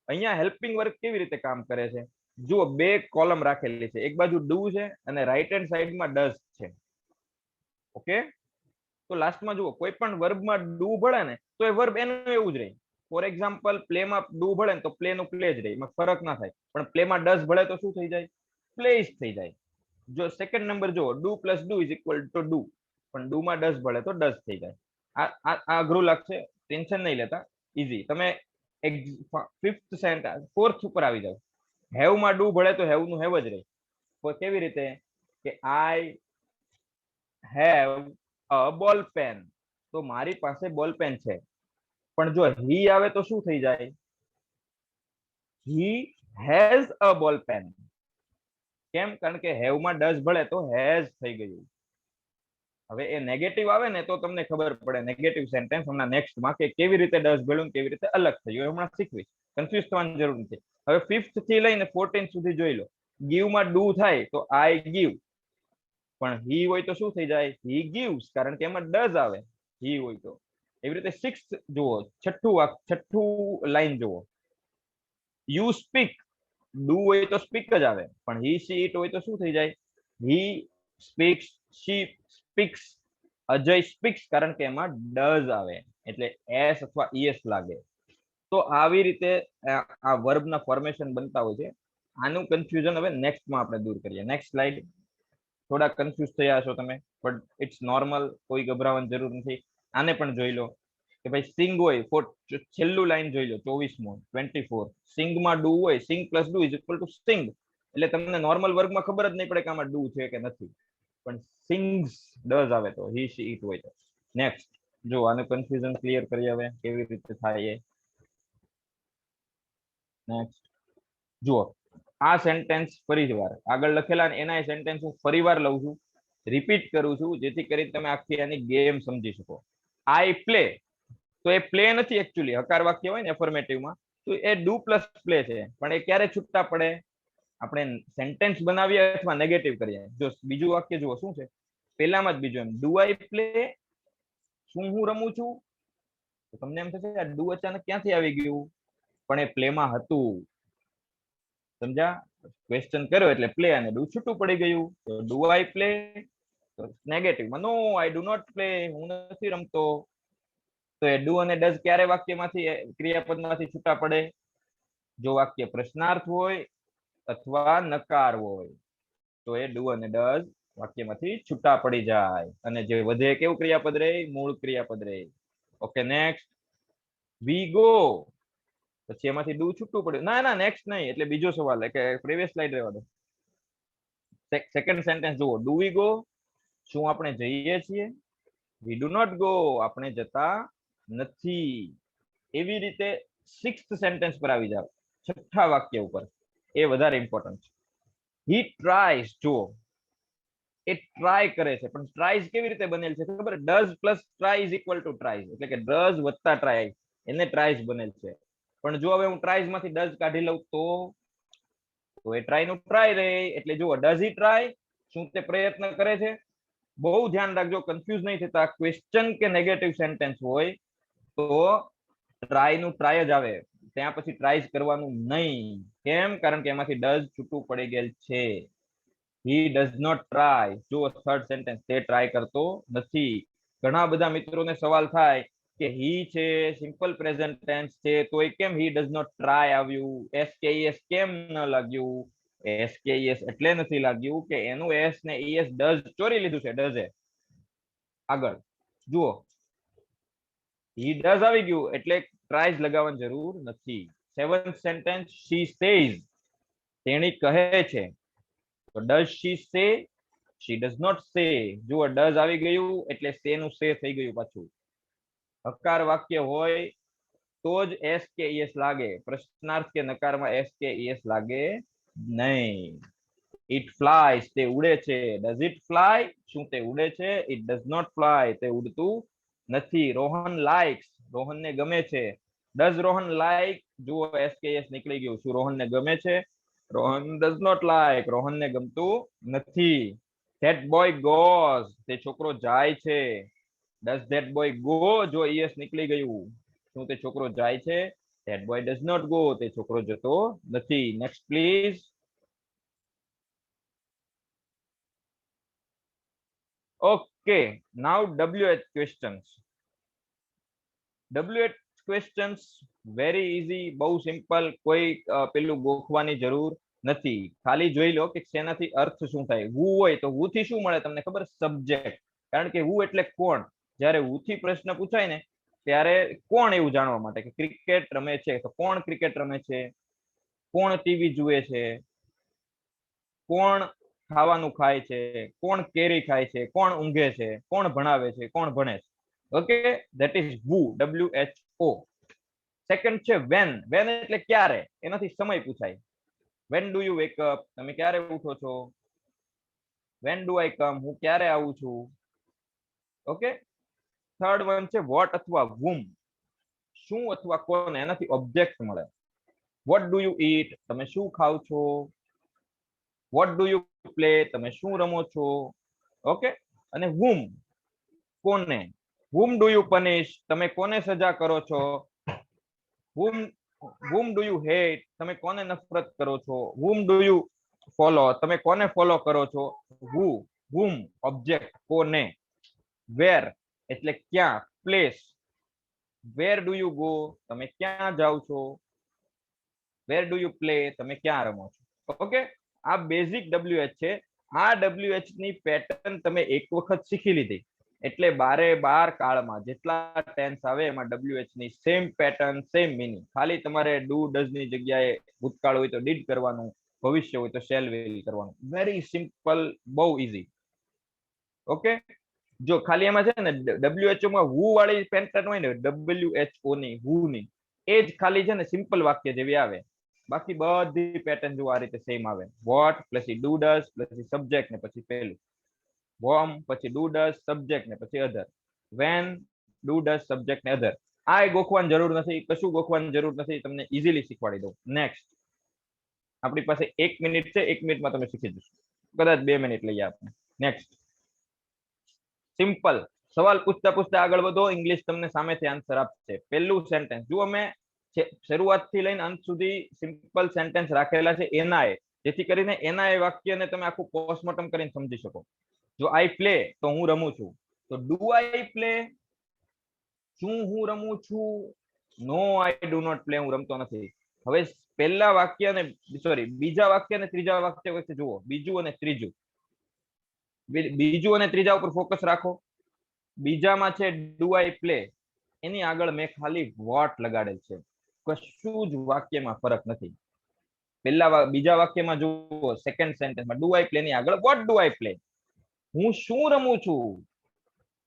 અહીંયા હેલ્પિંગ વર્ક કેવી રીતે કામ કરે છે? જુઓ, બે કોલમ રાખેલી છે, એક બાજુ ડુ છે અને રાઈટ હેન્ડ સાઈડમાં ડઝ છે. ઓકે, તો લાસ્ટમાં જુઓ કોઈ પણ વર્બમાં ડુ ભળે ને તો એ વર્બ એનું એવું જ રહે. ફોર એક્ઝામ્પલ, પ્લેમાં ડુ ભળે ને તો પ્લે નું પ્લે જ રહે, એમાં ફરક ના થાય. પણ પ્લેમાં ડઝ ભળે તો શું થઈ જાય? પ્લેઇસ થઈ જાય. જો સેકન્ડ નંબર જુઓ, do plus do is equal to do, પણ ડુ માં ડઝ ભળે તો ડઝ થઈ જાય. આ અઘરું લાગશે, ટેન્શન નહીં લેતા, ઈઝી. તમે ફિફ્થ સેન્ટેન્સ, ફોર્થ ઉપર આવી જાવ. હેવ માં ડુ ભળે તો હેવ નું હેવ જ રહે. તો કેવી રીતે? કે આઈ હેવ અ બોલ પેન, તો મારી પાસે બોલ પેન છે. પણ જો હી આવે તો શું થઈ જાય? હી હેઝ અ બોલ પેન. કેમ? કારણ કે હેવ માં ડઝ ભળે તો હેઝ થઈ ગયું. હવે એ નેગેટિવ આવે ને તો તમને ખબર પડે નેગેટિવ સેન્ટેન્સ હમણાં નેક્સ્ટમાં કે કેવી રીતે ડઝ ભળ્યું, કેવી રીતે અલગ થયું, હમણાં શીખવીશ. કન્ફ્યુઝ થવાની જરૂર નથી. હવે 5th થી લઈને 14 સુધી જોઈ લો. ગીવ માં ડુ થાય તો આઈ ગીવ, પણ હી હોય તો શું થઈ જાય? હી ગીવ્સ, કારણ કે એમાં ડઝ આવે હી હોય તો. એવી રીતે 6th જુઓ, છઠ્ઠું લાઈન જુઓ. યુ સ્પીક, ડુ હોય તો સ્પીક જ આવે, પણ હી સી ઇટ હોય તો શું થઈ જાય? He speaks, she speaks, Ajay speaks, કારણ કે એમાં ડઝ આવે એટલે એસ અથવા ઈએસ લાગે. તો આવી રીતે આ વર્બના ફોર્મેશન બનતા હોય છે. આનું કન્ફ્યુઝન હવે નેક્સ્ટમાં આપણે દૂર કરીએ. Next slide. થોડા કન્ફ્યુઝ થયા છો તમે, બટ ઇટ્સ નોર્મલ, કોઈ ગભરાવાની જરૂર નથી. આને પણ જોઈ લો કે ભાઈ સિંગ હોય, છેલ્લું લાઈન જોઈ લો, 24મો 24. સિંગમાં ડુ હોય, sing plus do is equal to sing, એટલે તમને નોર્મલ વર્ગમાં ખબર જ નહીં પડે કે આમાં ડુ છે કે નથી. પણ સિંગ્સ ડઝ આવે તો હી સી ઇટ હોય તો. નેક્સ્ટ જો, આનું કન્ફ્યુઝન ક્લિયર કરી હવે કેવી રીતે થાય એ. નેક્સ્ટ જુઓ, આ સેન્ટેન્સ ફરીવાર આગળ લખેલા એના સેન્ટેન્સ હું ફરીવાર લઉં છું, રિપીટ કરું છું, જેથી કરી તમે આખી આની ગેમ સમજી શકો. આઈ પ્લે, તો એ પ્લે નથી એકચ્યુઅલી, હકાર વાક્ય હોય ને એફર્મેટિવમાં તો એ ડુ પ્લસ પ્લે છે. પણ એ ક્યારે છૂટા પડે? આપણે સેન્ટેન્સ બનાવીએ અથવા નેગેટિવ કરીએ. જો બીજું વાક્ય જુઓ શું છે, પેલામાં જ બીજું એમ, ડુ આઈ પ્લે, શું હું રમું છું? તો તમને એમ થશે આ ડુ અચાનક ક્યાંથી આવી ગયું? પણ એ પ્લેમાં હતું. સમજ્યા? ક્વેશ્ચન કર્યો એટલે પ્લે અને ડુ છૂટું પડી ગયું. તો ડુ આઈ પ્લે, નેગેટિવમાં no I do not play, હું નથી રમતો. તો એ ડુ અને ડઝ ક્યારે વાક્યમાંથી ક્રિયાપદમાંથી છૂટા પડે? જો વાક્ય પ્રશ્નાર્થ હોય અથવા નકાર હોય તો એ ડુ અને ડઝ વાક્યમાંથી છૂટા પડી જાય, અને જે વધે કેવું ક્રિયાપદ રહે? મૂળ ક્રિયાપદ રહે. Okay, next. વી ગો, પછી એમાંથી ડુ છૂટું પડ્યું. ના, નેક્સ્ટ નહીં, એટલે બીજો સવાલ કે પ્રીવિયસ સ્લાઇડ રહેવા દો. સેકન્ડ સેન્ટેન્સ જુઓ, ડુ વી ગો, શું આપણે જઈએ છીએ? વી ડુ નોટ ગો, આપણે જતા નથી. એવી રીતે 6th સેન્ટેન્સ પર આવી જાવ. છઠ્ઠા વાક્ય ઉપર, એ વધારે ઇમ્પોર્ટન્ટ છે. હી ટ્રાઈઝ, જુઓ એ ટ્રાય કરે છે, પણ ટ્રાઈઝ કેવી રીતે બનેલ છે ખબર? Does plus try is equal to tries, એટલે કે ડઝ વત્તા ટ્રાય એને ટ્રાઈઝ બનેલ છે. પણ જો હવે હું ટ્રાઈઝ માંથી ડઝ કાઢી લઉં તો એ ટ્રાય નું ટ્રાય રહે. એટલે જુઓ, ડઝ હી ટ્રાય, શું તે પ્રયત્ન કરે છે? બહુ ધ્યાન રાખજો, કન્ફ્યુઝ નહીં થતા. ક્વેશ્ચન કે નેગેટિવ સેન્ટેન્સ હોય તો ટ્રાય નું ટ્રાય જ આવે, ત્યાં પછી ટ્રાઈઝ કરવાનું નહીં. કેમ? કારણ કે એમાંથી ડઝ છૂટું પડી ગયેલ છે. he does not try, જો થર્ડ સેન્ટેન્સ, તે ટ્રાય કરતો નથી. ઘણા બધા મિત્રોને સવાલ થાય કે he છે, સિમ્પલ પ્રેઝન્ટ ટેન્સ છે, તો એ કેમ he does not try આવ્યું? SKES કેમ ન લાગ્યું? SKES એટલે નથી લાગ્યું કે એનું S ને ES does ચોરી લીધું છે, does એ. આગળ જુઓ, he does આવી ગયું એટલે ટ્રાઈઝ લગાવવાની જરૂર નથી. સેવન્થ સેન્ટેન્સ, she says, તેણી કહે છે, તો does she say? she does not say. જુઓ, does આવી ગયું એટલે say નું say થઈ ગયું પાછું. હકાર વાક્ય હોય તો જ S કે ES લાગે, પ્રશ્નાર્થ કે નકારમાં S કે ES લાગે નહીં. it flies, તે ઉડે છે. does it fly? શું તે ઉડે છે? it does not fly, તે ઉડતું નથી. રોહન likes, રોહનને ગમે છે. does Rohan like? જુઓ, S કે ES નીકળી ગયું. શું રોહનને ગમે છે? રોહન does not like, રોહનને ગમતું નથી. that boy goes, તે છોકરો જાય છે. does that boy go? જો ES નીકળી ગયું, શું તે છોકરો જાય છે? that boy does not go, તે છોકરો જતો નથી. next please. okay, now WH questions. WH questions very easy, બહુ સિમ્પલ, કોઈ પેલું ગોખવાની જરૂર નથી. ખાલી જોઈ લો કે શેનાથી અર્થ શું થાય. who હોય તો who થી શું મળે તમને ખબર? સબ્જેક્ટ. કારણ કે who એટલે કોણ. જ્યારે who થી પ્રશ્ન પૂછાય ને ત્યારે કોણ, એવું જાણવા માટે કે ક્રિકેટ રમે છે, તો કોણ ક્રિકેટ રમે છે? કોણ ટીવી જુએ છે? કોણ ખાવાનું ખાય છે? કોણ કેરી ખાય છે? કોણ ઊંઘે છે? કોણ ભણાવે છે? કોણ ભણે છે? Okay, that is who, WHO. Second છે when. when એટલે ક્યારે, એનાથી સમય પૂછાય. when do you wake up, તમે ક્યારે ઉઠો છો? when do I come, હું ક્યારે આવું છું? ઓકે. થર્ડ વન છે what અથવા whom, શું અથવા કોને, એનાથી ઓબ્જેક્ટ મળે. what do you eat, તમે શું ખાવ છો? what do you play, તમે શું રમો છો? ઓકે. અને whom, કોને. whom do you punish, તમે કોને સજા કરો છો? whom do you hate, તમે કોને નફરત કરો છો? whom do you follow, તમે કોને ફોલો કરો છો? whom ઓબ્જેક્ટ, કોને. where એટલે ક્યાં, place. where do you go, તમે ક્યાં જાવ છો? where do you play, તમે ક્યાં રમો છો? ઓકે, આ બેઝિક WH છે. આ WH ની પેટર્ન તમે એક વખત શીખી લીધી એટલે 12 કાળમાં જેટલા ટેન્સ આવે એમાં WH ની સેમ પેટર્ન, સેમ મીનિંગ. ખાલી તમારે ડુ ડઝ ની જગ્યાએ ભૂતકાળ હોય તો ડીડ કરવાનું, ભવિષ્ય હોય તો શેલ વિલ કરવાનું. વેરી સિમ્પલ, બહુ ઈઝી. ઓકે, જો ખાલી એમાં છે ને WHO માં who વાળી પેટર્ન હોય ને, WHO ની, who ની, એ જ ખાલી છે ને સિમ્પલ વાક્ય જેવી આવે. બાકી બધી પેટર્ન જો આ રીતે સેમ આવે. What plus do does plus subject ને પછી પેલું વોમ, પછી ડુ ડઝ સબ્જેક્ટ ને પછી અધર, વેન ડુ ડઝ સબ્જેક્ટ ને અધર. આ ગોખવાની જરૂર નથી, કશું ગોખવાની જરૂર નથી, તમને ઇઝીલી શીખવાડી દઉં. નેક્સ્ટ, આપણી પાસે 1 મિનિટ છે, 1 મિનિટમાં તમે શીખી જશો, કદાચ 2 મિનિટ લઈએ આપણે. નેક્સ્ટ, સિમ્પલ સવાલ પૂછતા પૂછતા આગળ વધો, ઇંગ્લિશ તમને સામેથી આન્સર આપશે. પહેલું સેન્ટેન્સ જુઓ, મેં શરૂઆતથી લઈને અંત સુધી સિમ્પલ સેન્ટેન્સ રાખેલા છે એના, જેથી કરીને એના એ વાક્યને તમે આખું પોસ્ટમોર્ટમ કરીને સમજી શકો. જો આઈ પ્લે તો હું રમું છું, તો ડુ આઈ પ્લે, શું હું રમું છું? નો આઈ ડુ નોટ પ્લે, હું રમતો નથી. હવે પહેલા વાક્ય ને સોરી બીજા વાક્ય અને ત્રીજા વાક્ય વચ્ચે જુઓ, બીજું અને ત્રીજું, બીજું અને ત્રીજા ઉપર ફોકસ રાખો. બીજામાં છે ડુ આઈ પ્લે, એની આગળ મેં ખાલી વોટ લગાડેલ છે, કશું જ વાક્યમાં ફરક નથી. બીજા વાક્યમાં જુઓ, સેકન્ડ સેન્ટેન્સમાં ડુ આઈ પ્લે ની આગળ વોટ ડુ આઈ પ્લે, હું શું રમું છું?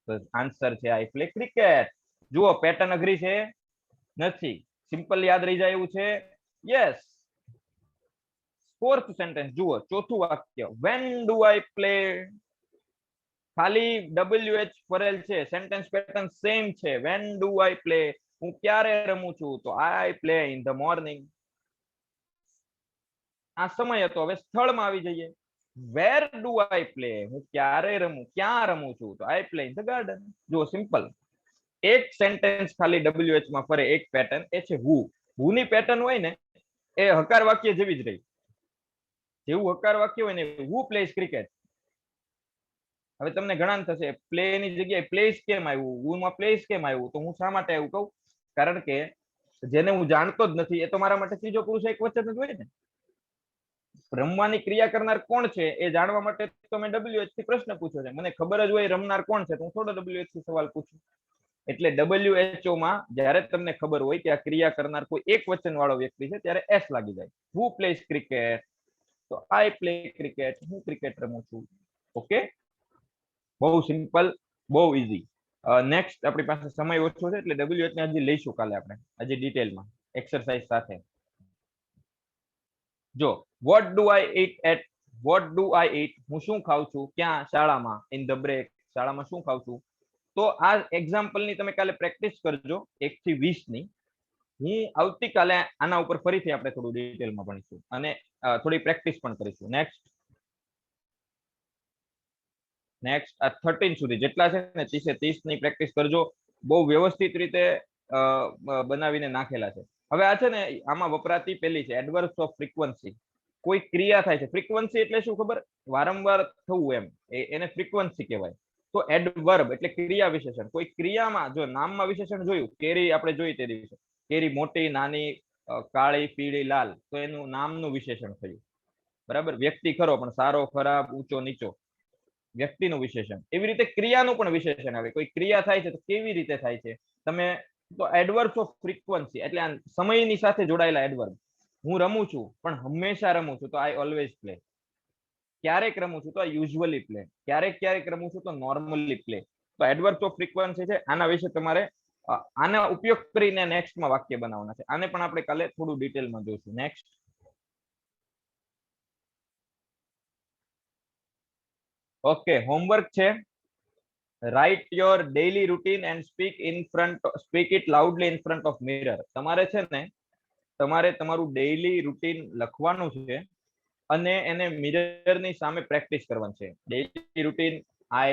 તો આન્સર છે આઈ પ્લે ક્રિકેટ. જુઓ પેટર્ન અઘરી છે નથી, સિમ્પલ યાદ રહી જાય એવું છે યસ. ફોર્થ સેન્ટેન્સ જુઓ, ચોથું વાક્ય, when do I play, ખાલી WH ફરેલ છે, સેન્ટેન્સ પેટર્ન સેમ છે. when do I play, હું ક્યારે રમું છું, તો I play in the morning. આ સમય હતો. હવે સ્થળમાં આવી જઈએ. where do I play, હું ક્યારે રમું, ક્યાં રમું છું, તો I play in the garden. જુઓ સિમ્પલ, એક સેન્ટેન્સ ખાલી WH માં ફરે, એક પેટર્ન, એ છે who. who ની પેટર્ન હોય ને એ હકાર વાક્ય જેવી જ રહી. જેવું હકાર વાક્ય હોય ને, who plays cricket. હવે તમને ઘણા થશે પ્લે ની જગ્યાએ પ્લેસ કેમ આવ્યું, who માં પ્લેસ કેમ આવ્યું, તો હું શા માટે એવું કહું, કારણ કે જેને હું જાણતો જ નથી એ તો મારા માટે ત્રીજો પુરુષ એક વચન જ હોય ને. રમવાની ક્રિયા કરનાર કોણ છે એ જાણવા માટે તો મેં WH થી પ્રશ્ન પૂછ્યો છે. મને ખબર જ હોય રમનાર કોણ છે તો હું થોડો WH થી સવાલ પૂછું. એટલે WHO માં જ્યારે તમને ખબર હોય કે આ ક્રિયા કરનાર કોઈ એક વચન વાળો વ્યક્તિ છે ત્યારે S લાગી જાય. who plays cricket, તો I play cricket, હું ક્રિકેટ રમું છું. ઓકે, બહુ સિમ્પલ, બહુ ઈઝી. નેક્સ્ટ આપણી પાસે સમય ઓછો છે એટલે WH ને હજી લઈશું કાલે આપણે, હજી ડિટેલમાં એક્સરસાઇઝ સાથે. જો what do I eat at, what do I eat, હું શું ખાઉં છું, ક્યાં, શાળામાં, in the break, શાળામાં શું ખાઉં છું. તો આ એક્ઝામ્પલ ની તમે કાલે પ્રેક્ટિસ કરજો 1 થી 20 ની. હું આવતીકાલે આના ઉપર ફરીથી આપણે થોડું ડિટેલમાં ભણીશું અને થોડી પ્રેક્ટિસ પણ કરીશું. નેક્સ્ટ આ 13 સુધી જેટલા છે ને 30 ની પ્રેક્ટિસ કરજો. બહુ વ્યવસ્થિત રીતે બનાવીને નાખેલા છે. હવે આ છે ને આમાં વપરાતી પેલી છે એડવર્બ્સ ઓફ ફ્રીક્વન્સી. કોઈ ક્રિયા થાય છે, ફ્રીક્વન્સી એટલે શું ખબર, વારંવાર થવું એમ, એને ફ્રીક્વન્સી કહેવાય. તો એડવર્બ એટલે ક્રિયા વિશેષણ. કોઈ ક્રિયામાં જો નામમાં વિશેષણ જોયું, કેરી આપણે જોઈ તે દિવસે, કેરી મોટી, નાની, કાળી, પીળી, લાલ, તો એનું નામનું વિશેષણ થયું. બરાબર. વ્યક્તિ ખરો પણ સારો, ખરાબ, ઊંચો, નીચો, વ્યક્તિનું વિશેષણ. એવી રીતે ક્રિયાનું પણ વિશેષણ આવે. કોઈ ક્રિયા થાય છે તો કેવી રીતે થાય છે, તમે તો એડવર્બ્સ ઓફ ફ્રીક્વન્સી એટલે આ સમયની સાથે જોડાયેલા એડવર્બ. હું રમું છું પણ હંમેશા રમું છું, તો આઈ ઓલવેઝ પ્લે. ક્યારેક રમું છું તો આઈ યુઝ્યુઅલી પ્લે. ક્યારેક રમું છું તો નોર્મલી પ્લે. તો એડવર્બ્સ ઓફ ફ્રીક્વન્સી છે. આના વિશે તમારે આના ઉપયોગ કરીને નેક્સ્ટમાં વાક્ય બનાવવાના છે. આને પણ આપણે કાલે થોડું ડિટેલમાં જોઈશું. નેક્સ્ટ, ઓકે, હોમવર્ક છે. Write your daily routine and speak it loudly in front of mirror. તમારે છે ને તમારે તમારું ડેઇલી રૂટીન લખવાનું છે અને એને મિરરની સામે પ્રેક્ટિસ કરવાની છે. ડેઇલી રૂટીન આ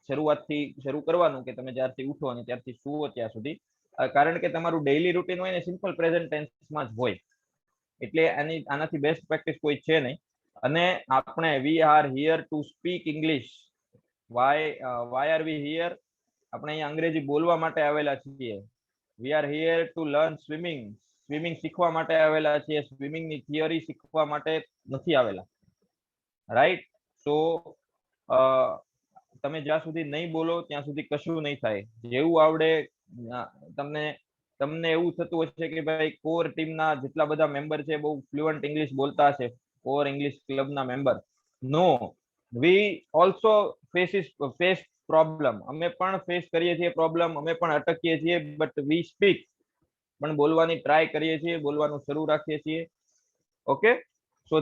શરૂઆતથી શરૂ કરવાનું કે તમે જ્યારથી ઉઠો અને ત્યારથી સુવો ત્યાં સુધી. કારણ કે તમારું ડેઇલી રૂટીન હોય ને સિમ્પલ પ્રેઝન્ટ ટેન્સમાં જ હોય, એટલે આનાથી બેસ્ટ પ્રેક્ટિસ કોઈ છે નહીં. અને આપણે we are here to speak English. Why are we here, આપણે અહીંયા અંગ્રેજી બોલવા માટે આવેલા છીએ. We are here to learn swimming. Swimming શીખવા માટે આવેલા છીએ, સ્વિમિંગની થિયરી શીખવા માટે નથી આવેલા. રાઈટ. તો તમે જ્યાં સુધી નહીં બોલો ત્યાં સુધી કશું નહીં થાય. જેવું આવડે તમને એવું થતું હશે કે ભાઈ કોર ટીમના જેટલા બધા મેમ્બર છે બહુ ફ્લુઅન્ટ ઇંગ્લિશ બોલતા હશે, કોર ઇંગ્લિશ ક્લબના member. No, we also face problem. અમે પણ ફેસ કરીએ છીએ પ્રોબ્લેમ, અમે પણ અટકીએ છીએ, બટ વી સ્પીક. પણ બોલવાની ટ્રાય કરીએ છીએ, બોલવાનું શરૂ રાખીએ છીએ. Okay, so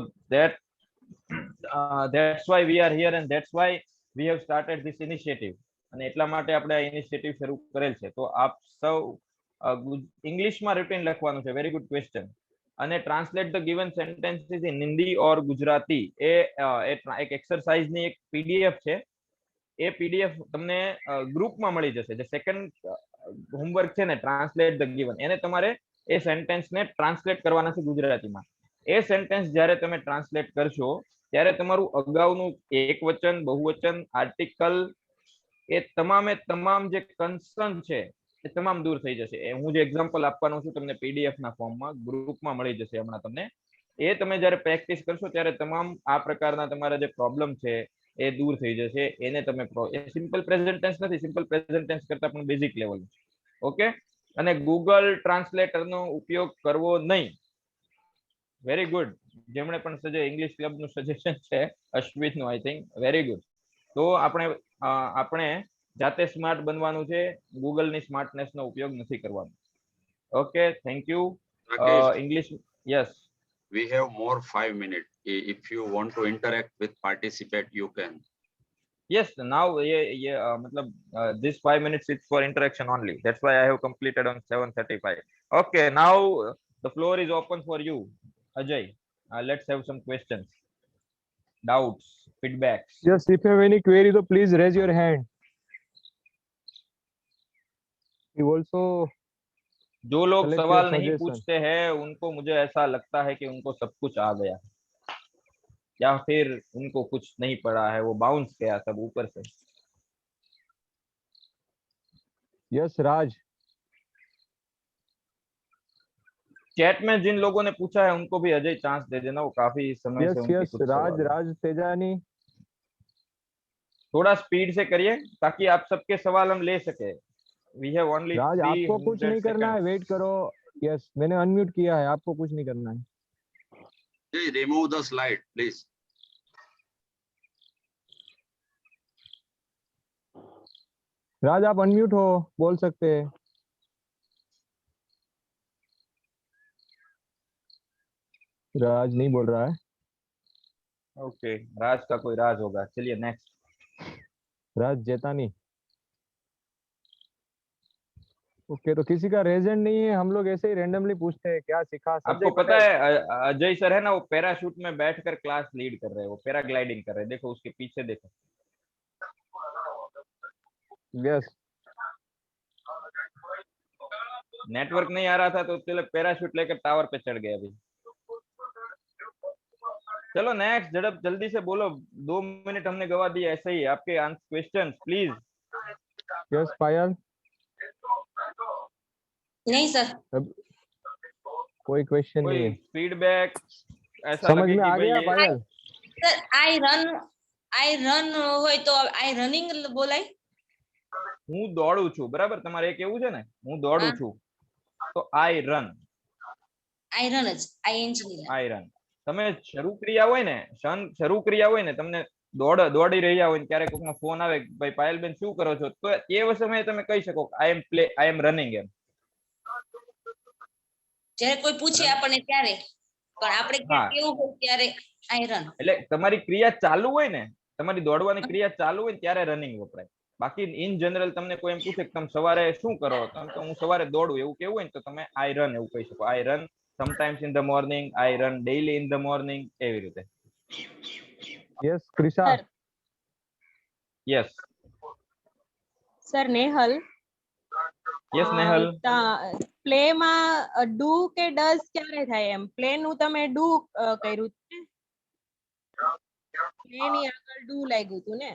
that's why we are here and that's why we have started this initiative. અને એટલા માટે આપણે આ ઇનિશિયેટિવ શરૂ કરેલ છે. તો આપ સૌ ઇંગ્લિશમાં રૂટીન લખવાનું છે. Very good question. અને translate the given sentences in Hindi or Gujarati. એ એક એક્સરસાઇઝની એક PDF છે. એ PDF તમને ગ્રુપમાં મળી જશે. જે સેકન્ડ હોમવર્ક છે ને ટ્રાન્સલેટ ધ ગિવન, એને તમારે એ સેન્ટેન્સને ટ્રાન્સલેટ કરવાના છે ગુજરાતીમાં. એ સેન્ટેન્સ જ્યારે તમે ટ્રાન્સલેટ કરશો ત્યારે તમારું અગાઉનું એક વચન, બહુવચન, આર્ટિકલ, એ તમામ જે કન્સર્ન છે એ તમામ દૂર થઈ જશે. હું જે એક્ઝામ્પલ આપવાનો છું તમને PDF ના ફોર્મમાં ગ્રુપમાં મળી જશે હમણાં તમને. એ તમે જ્યારે પ્રેક્ટિસ કરશો ત્યારે તમામ આ પ્રકારના તમારા જે પ્રોબ્લેમ છે એ દૂર થઈ જશે. એને તમે સિમ્પલ પ્રેઝન્ટ ટેન્સ નથી, સિમ્પલ પ્રેઝન્ટ ટેન્સ કરતા પણ બેઝિક લેવલ. ઓકે. અને ગૂગલ ટ્રાન્સલેટરનો ઉપયોગ કરવો નહીં. Very good. જેમણે પણ ઇંગ્લિશ ક્લબનું સજેશન છે, અશ્વિતનું, આઈ થિંક, વેરી ગુડ. તો આપણે જાતે સ્માર્ટ બનવાનું છે, ગૂગલની સ્માર્ટનેસનો ઉપયોગ નથી કરવાનો. Okay, thank you. English, yes. we have more 5 minutes. If you want to interact with participate, you can. Yes, now matlab, this 5 minutes is for interaction only. That's why I have completed on 7:35. Okay, now the floor is open for you, Ajay. Let's have some questions, doubts, feedbacks. Yes, if you have any query, so please raise your hand. You also जो लोग collect your सवाल नहीं suggestion. पूछते हैं उनको मुझे ऐसा लगता है कि उनको सब कुछ आ गया, या फिर उनको कुछ नहीं पड़ा है, वो बाउंस गया सब ऊपर से. Yes, Raj. चैट में जिन लोगों ने पूछा है उनको भी अजय चांस दे देना, वो काफी समय Yes, से उनके yes, कुछ Raj, सवाल हैं. Raj Tejani. थोड़ा स्पीड से करिए ताकि आप सबके सवाल हम ले सके. वी हैव ओनली राज, आपको कुछ 300 नहीं करना है, seconds. वेट करो. यस, मैंने अनम्यूट किया है, आपको कुछ नहीं करना है. Please remove the slide, please. राज, आप अनम्यूट हो, बोल सकते हैं. राज नहीं बोल रहा है. ओके, राज का कोई राज होगा. चलिए नेक्स्ट. राज जेतानी. ओके, तो किसी का रेजेंट नहीं है. हम लोग ऐसे ही रैंडमली पूछते हैं क्या सीखा. आपको पता है अजय सर है ना, वो पैराशूट में बैठकर क्लास लीड कर रहे हैं, वो पैराग्लाइडिंग कर रहे हैं. देखो उसके पीछे देखो. यस. नेटवर्क नहीं आ रहा था तो चलो पैराशूट लेकर टावर पे चढ़ गए. अभी चलो नेक्स्ट, जल्दी से बोलो. 2 मिनट हमने गवा दिए ऐसे ही. आपके क्वेश्चन प्लीज. यस पायल. नहीं सर, कोई क्वेश्चन नहीं कोई है. फीडबैक ऐसा समझ लगे में कि आ भाई गया ये पायल. सर आई रन હોય તો आई रनिंग બોલાય. હું દોડું છું, બરાબર. તમારે એ કેવું છે ને, હું દોડું હા. છું તો આઈ રન. आई रन જ ING આઈ રન. તમે શરૂ ક્રિયા હોય ને, શરૂ ક્રિયા હોય ને, તમને દોડી રહ્યા હોય ને ત્યારે કોઈકનો ફોન આવે, ભાઈ પાયલબેન શું કરો છો, તો એ સમયે તમે કહી શકો આઈ એમ રનિંગ એમ. જ્યારે કોઈ પૂછે આપણને ત્યારે, પણ આપણે હા. કેવું હોય ત્યારે आई रन. એટલે તમારી ક્રિયા ચાલુ હોય ને, તમારી દોડવાની ક્રિયા ચાલુ હોય ને ત્યારે રનિંગ વપરાય. બાકી ઇન જનરલ તમને કોઈ એમ પૂછે કે તમે સવારે શું કરો, તો હું સવારે દોડું એવું કેવું હોય ને તો તમે આઈ રન એવું કહી શકો. I run sometimes in the morning, I run daily in the morning, એવી રીતે. Yes Krisha. Yes sir Nehal. Yes Nehal. Play માં ડુ કે ડઝ ક્યારે થાય? એમ પ્લે નું તમે ડુ કર્યું છે, પ્લે ની આગળ ડુ લાગ્યું હતું ને?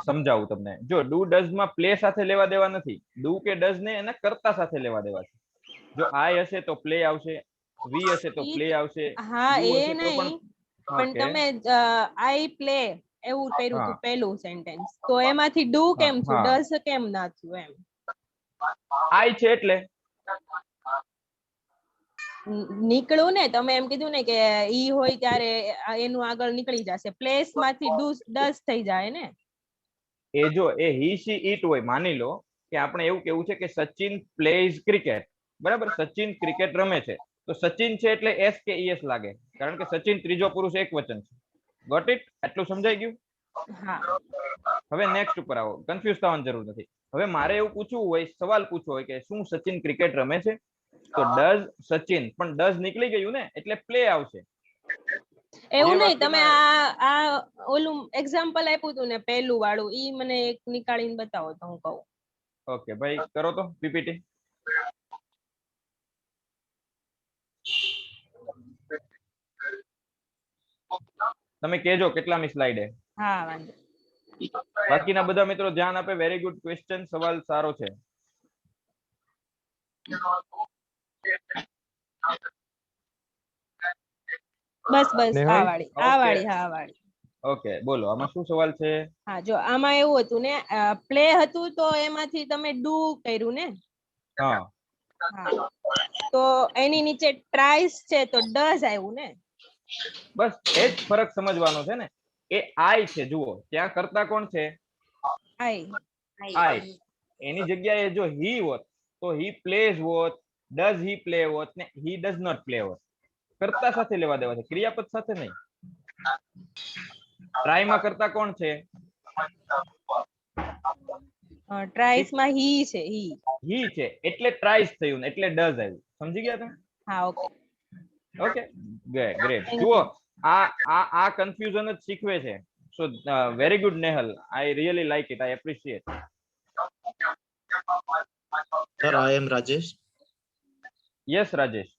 સમજાવું તમને. જો ડુ ડઝ માં પ્લે સાથે લેવા દેવા નથી. ડુ કે ડઝ ને એના કરતા સાથે લેવા દેવા છે. જો આઈ હશે તો પ્લે આવશે, વી હશે તો પ્લે આવશે. હા you એ હશે તો નહીં, પણ Okay. તમે આઈ પ્લે એવું કર્યું હા. હતું પહેલું સેન્ટેન્સ, તો એમાંથી ડુ હા, કેમ થયું, હા. ડઝ કેમ ના થયું? એમ આઈ છે એટલે નીકળું ને, તમે એમ કીધું ને કે ઈ હોય ત્યારે એનું આગળ નીકળી જશે, પ્લેસ માંથી ડુ ડઝ થઈ જાય ને? એ જો એ હી સી ઈટ હોય, માની લો કે આપણે એવું કેવું છે કે સચિન પ્લેઝ ક્રિકેટ, બરાબર. સચિન ક્રિકેટ રમે છે, તો સચિન છે એટલે એસ કે ઈએસ લાગે, કારણ કે સચિન ત્રીજો પુરુષ એક વચન છે. Got it? આટલું સમજાઈ ગયું? હા. હવે નેક્સ્ટ ઉપર આવો, કન્ફ્યુઝ થવાની જરૂર નથી. હવે મારે એવું પૂછવું હોય, સવાલ પૂછવો હોય કે શું સચિન ક્રિકેટ રમે છે, તો ડઝ સચિન, પણ ડઝ નીકળી ગયું ને એટલે પ્લે આવશે. એવું જે નહીં, તમે વાક્યમાં- આ ઓલું એક્ઝામ્પલ આપ્યું હતું ને પહેલું વાળું, ઈ મને એક નીકાળીને બતાવો તો હું કહું. ઓકે ભાઈ, કરો તો પીપીટી. તમે કહેજો કેટલામી સ્લાઇડ હે. હા વાંધો. બાકીના બધા મિત્રો ધ્યાન આપે. વેરી ગુડ ક્વેશ્ચન, સવાલ સારો છે. બસ બસ નેહલ? આ વાળી, આ Okay. વાળી, હા આ વાળી. ઓકે, બોલો આમાં શું સવાલ છે? હા જો આમાં એવું હતું ને, પ્લે હતું તો એમાંથી તમે ડુ કર્યું ને? હા, હા, તો એની નીચે ટ્રાઇસ છે તો ડઝ આવ્યું ને? બસ એ જ ફરક સમજવાનો છે ને. એ આઈ છે, જુઓ ત્યાં કરતા કોણ છે? આઈ. આઈ. એની જગ્યાએ જો હી હોત તો હી પ્લેઝ હોત, ડઝ હી પ્લે વોચ ને he does not play watch કર્તા સાથે લેવા દેવા છે, ક્રિયાપદ સાથે નહીં. ટ્રાય માં કરતા કોણ છે? ટ્રાઇસ માં હી છે, હી. હી છે એટલે ટ્રાઇસ થયું ને એટલે ડઝ આવ્યું. સમજી ગયા તમે? હા, ઓકે. Okay, great. જુઓ, આ કન્ફ્યુઝન જ શીખવે છે. So very good Nehal, I really like it, I appreciate. Sir, I am Rajesh. Yes Rajesh.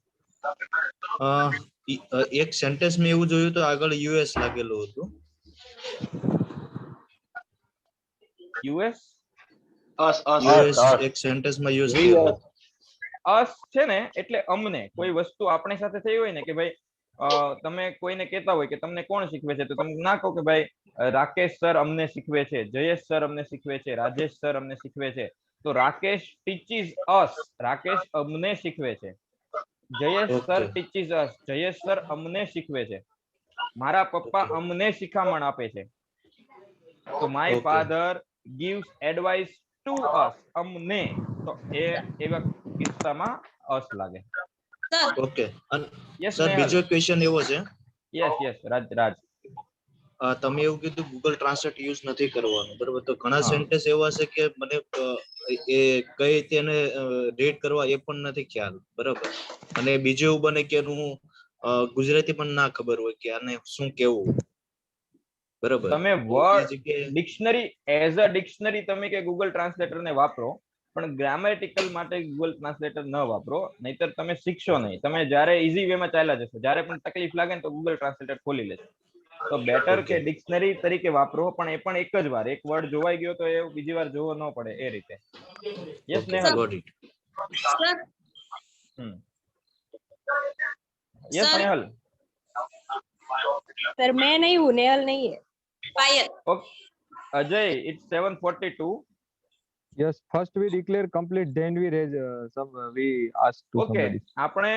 એક સેન્ટેન્સ મેં એવું જોયું તો આગળ યુએસ લાગેલું હતું. યુએસ યુએસ એક સેન્ટેન્સ માં યુઝ થયેલો. અસ છે ને એટલે અમને કોઈ વસ્તુ આપણી સાથે થઈ હોય ને કે ભાઈ તમે કોઈને કહેતા હોય કે તમને કોણ શીખવે છે, તો તમે ના કહો કે ભાઈ રાકેશ સર અમને શીખવે છે, જયેશ સર અમને શીખવે છે, રાજેશ સર અમને શીખવે છે. તો રાકેશ ટીચીસ અસ, રાકેશ અમને શીખવે છે. જયેશ સર ટીચીસ અસ, જયેશ સર અમને શીખવે છે. મારા પપ્પા અમને શિખામણ આપે છે. તો my father gives advice to us, અમને. તો એ એવા કિસ્સામાં અસ લાગે. ઓકે. યસ સર, બીજો ક્વેશ્ચન એવો છે. યસ રાજ. તમે એવું કીધું ગૂગલ ટ્રાન્સલેટ યુઝ નથી કરવાનું, બરોબર? તો ઘણા સેન્ટેન્સ એવા છે કે મને એ કઈ રીતે એને રીડ કરવા એ પણ નથી ખ્યાલ, બરાબર? અને બીજું એવું બને કે હું ગુજરાતી પણ ના ખબર હોય કે આને શું કેવું, બરાબર? તમે word dictionary as a dictionary તમે કે ગૂગલ ટ્રાન્સલેટર ને વાપરો, પણ ગ્રામેટિકલ માટે ગૂગલ ટ્રાન્સલેટર ન વાપરો, નહીતર તમે શીખશો નહીં. તમે જ્યારે ઈઝી વે માં ચાલ્યા જશો, જ્યારે પણ તકલીફ લાગે ને તો ગૂગલ ટ્રાન્સલેટર ખોલી લેશો. તો બેટર કે ડિક્શનરી તરીકે વાપરો, પણ એ પણ એક જ વાર, એક વર્ડ જોવાઈ ગયો તો એ બીજી વાર જોવો ન પડે, એ રીતે. Yes Nehal. Yes Nehal. Sir મેં नहीं हूँ, नेहल नहीं है. Ajay, it's 7:42. Yes, first we declare complete, then we raise we ask to somebody. આપણે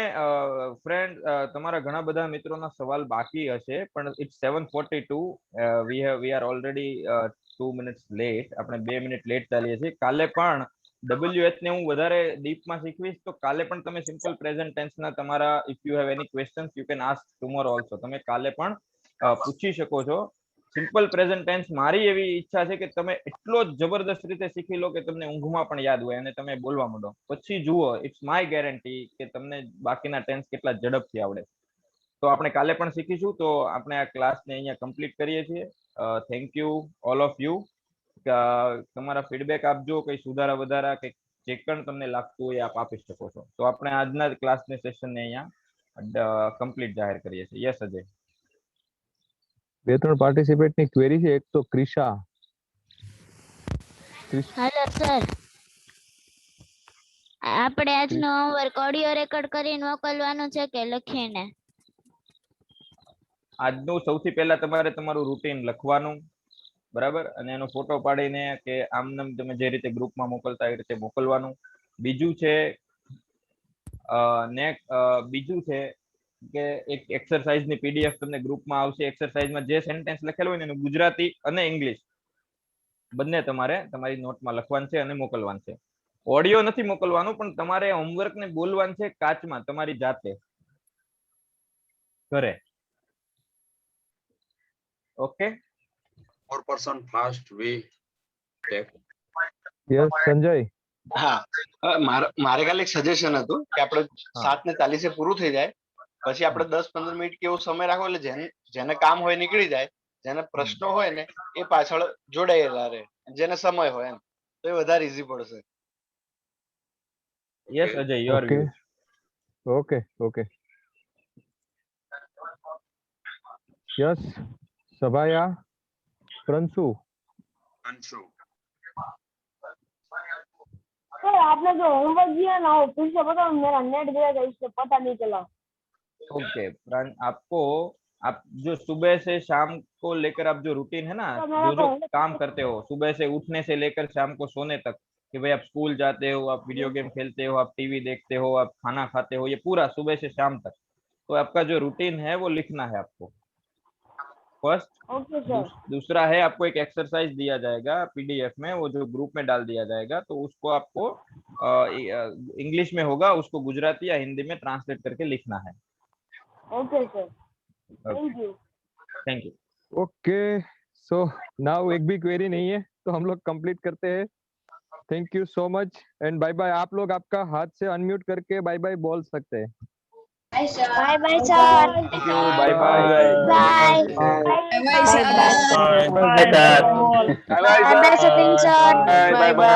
ફ્રેન્ડ તમારા ઘણા બધા મિત્રોના સવાલ બાકી હશે, પણ it's 7:42. we are already 2 minutes late. આપણે 2 મિનિટ લેટ ચાલીએ છીએ. કાલે પણ WH ને હું વધારે ડીપમાં શીખવીશ, તો કાલે પણ તમે સિમ્પલ પ્રેઝન્ટ ટેન્સના તમારા if you have any questions you can ask tomorrow also. તમે કાલે પણ પૂછી શકો છો. સિમ્પલ પ્રેઝન્ટ ટેન્સ મારી એવી ઈચ્છા છે કે તમે એટલો જબરદસ્ત રીતે શીખી લો કે તમને ઊંઘમાં પણ યાદ હોય અને તમે બોલવા માંડો. પછી જુઓ, ઇટ્સ માય ગેરંટી કે તમને બાકીના ટેન્સ કેટલા ઝડપથી આવડે. તો આપણે કાલે પણ શીખીશું. તો આપણે આ ક્લાસને અહીંયા કમ્પ્લીટ કરીએ છીએ. Thank you all of you. તમારા ફીડબેક આપજો, કઈ સુધારા વધારા કે જે પણ તમને લાગતું હોય આપ આપી શકો છો. તો આપણે આજના ક્લાસની સેશનને અહીંયા કમ્પ્લીટ જાહેર કરીએ છીએ. યસ અજય. 2-3 પાર્ટિસિપેન્ટ ની ક્વેરી છે. એક તો ક્રિશા. હેલો સર, આપણે આજનો હોમવર્ક ઓડિયો રેકોર્ડ કરીને મોકલવાનું છે કે લખીને? આજનું સૌથી પહેલા તમારે તમારું રૂટીન લખવાનું, બરાબર, અને એનો ફોટો પાડીને કે આમ નામ તમે જે રીતે ગ્રુપમાં મોકલતા એ રીતે મોકલવાનું. બીજું છે કે એક એક્સરસાઇઝની પીડીએફ તમને ગ્રુપમાં આવશે. એક્સરસાઇઝમાં જે સેન્ટેન્સ લખેલું હોય ને એનું ગુજરાતી અને ઇંગ્લિશ બંને તમારે તમારી નોટમાં લખવાનું છે અને મોકલવાનું છે. ઓડિયો નથી મોકલવાનું, પણ તમારે હોમવર્ક ને બોલવાનું છે કાચમાં તમારી જાતે ઘરે. Okay. 4% fast we take. Yes Sanjay. હા, મારે ખાલી એક સજેશન હતું કે આપણે 7:40 પૂરું થઈ જાય પછી આપણે 10-15 મિનિટ કેવો સમય રાખો, એટલે જેને કામ હોય નીકળી જાય, જેને પ્રશ્નો હોય ને એ પાછળ જોડાયેલા રહે, જેને સમય હોય એમ, તો એ વધારે ઈઝી પડશે. Yes Ajay, your view. Okay. Yes Sabhaya. Pranshu. Sir आपने जो होमवर्क दिया ना वो फिर से बताओ, मेरा नेट गया था इसलिए पता नहीं चला. ओके, आपको आप जो सुबह से शाम को लेकर आप जो रूटीन है ना, जो काम करते हो सुबह से उठने से लेकर शाम को सोने तक, कि भाई आप स्कूल जाते हो, आप वीडियो गेम खेलते हो, आप टीवी देखते हो, आप खाना खाते हो, ये पूरा सुबह से शाम तक, तो आपका जो रूटीन है वो लिखना है आपको. फर्स्ट। Okay sir. दूसरा है आपको एक एक्सरसाइज दिया जाएगा पीडीएफ में, वो जो ग्रुप में डाल दिया जाएगा, तो उसको आपको इंग्लिश में होगा, उसको गुजराती या हिंदी में ट्रांसलेट करके लिखना है। Okay sir, thank you. Thank you. Okay, so now एक भी क्वेरी नहीं है तो हम लोग कंप्लीट करते हैं। Thank you so much and bye bye. आप लोग आपका हाथ से अनम्यूट करके बाय बाय बोल सकते हैं। Bye bye sir. Thank you, bye bye. Bye bye sir. Bye bye Sachin sir. Bye bye bye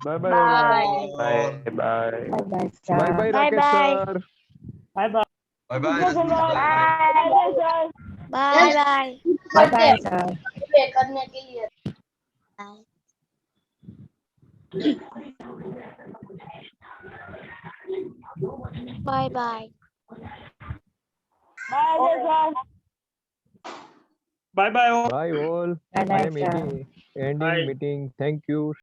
bye bye bye bye bye Rakesh sir. Bye bye bye bye sir. करने के लिए bye bye. Bye Bye all. I am ending meeting. Thank you.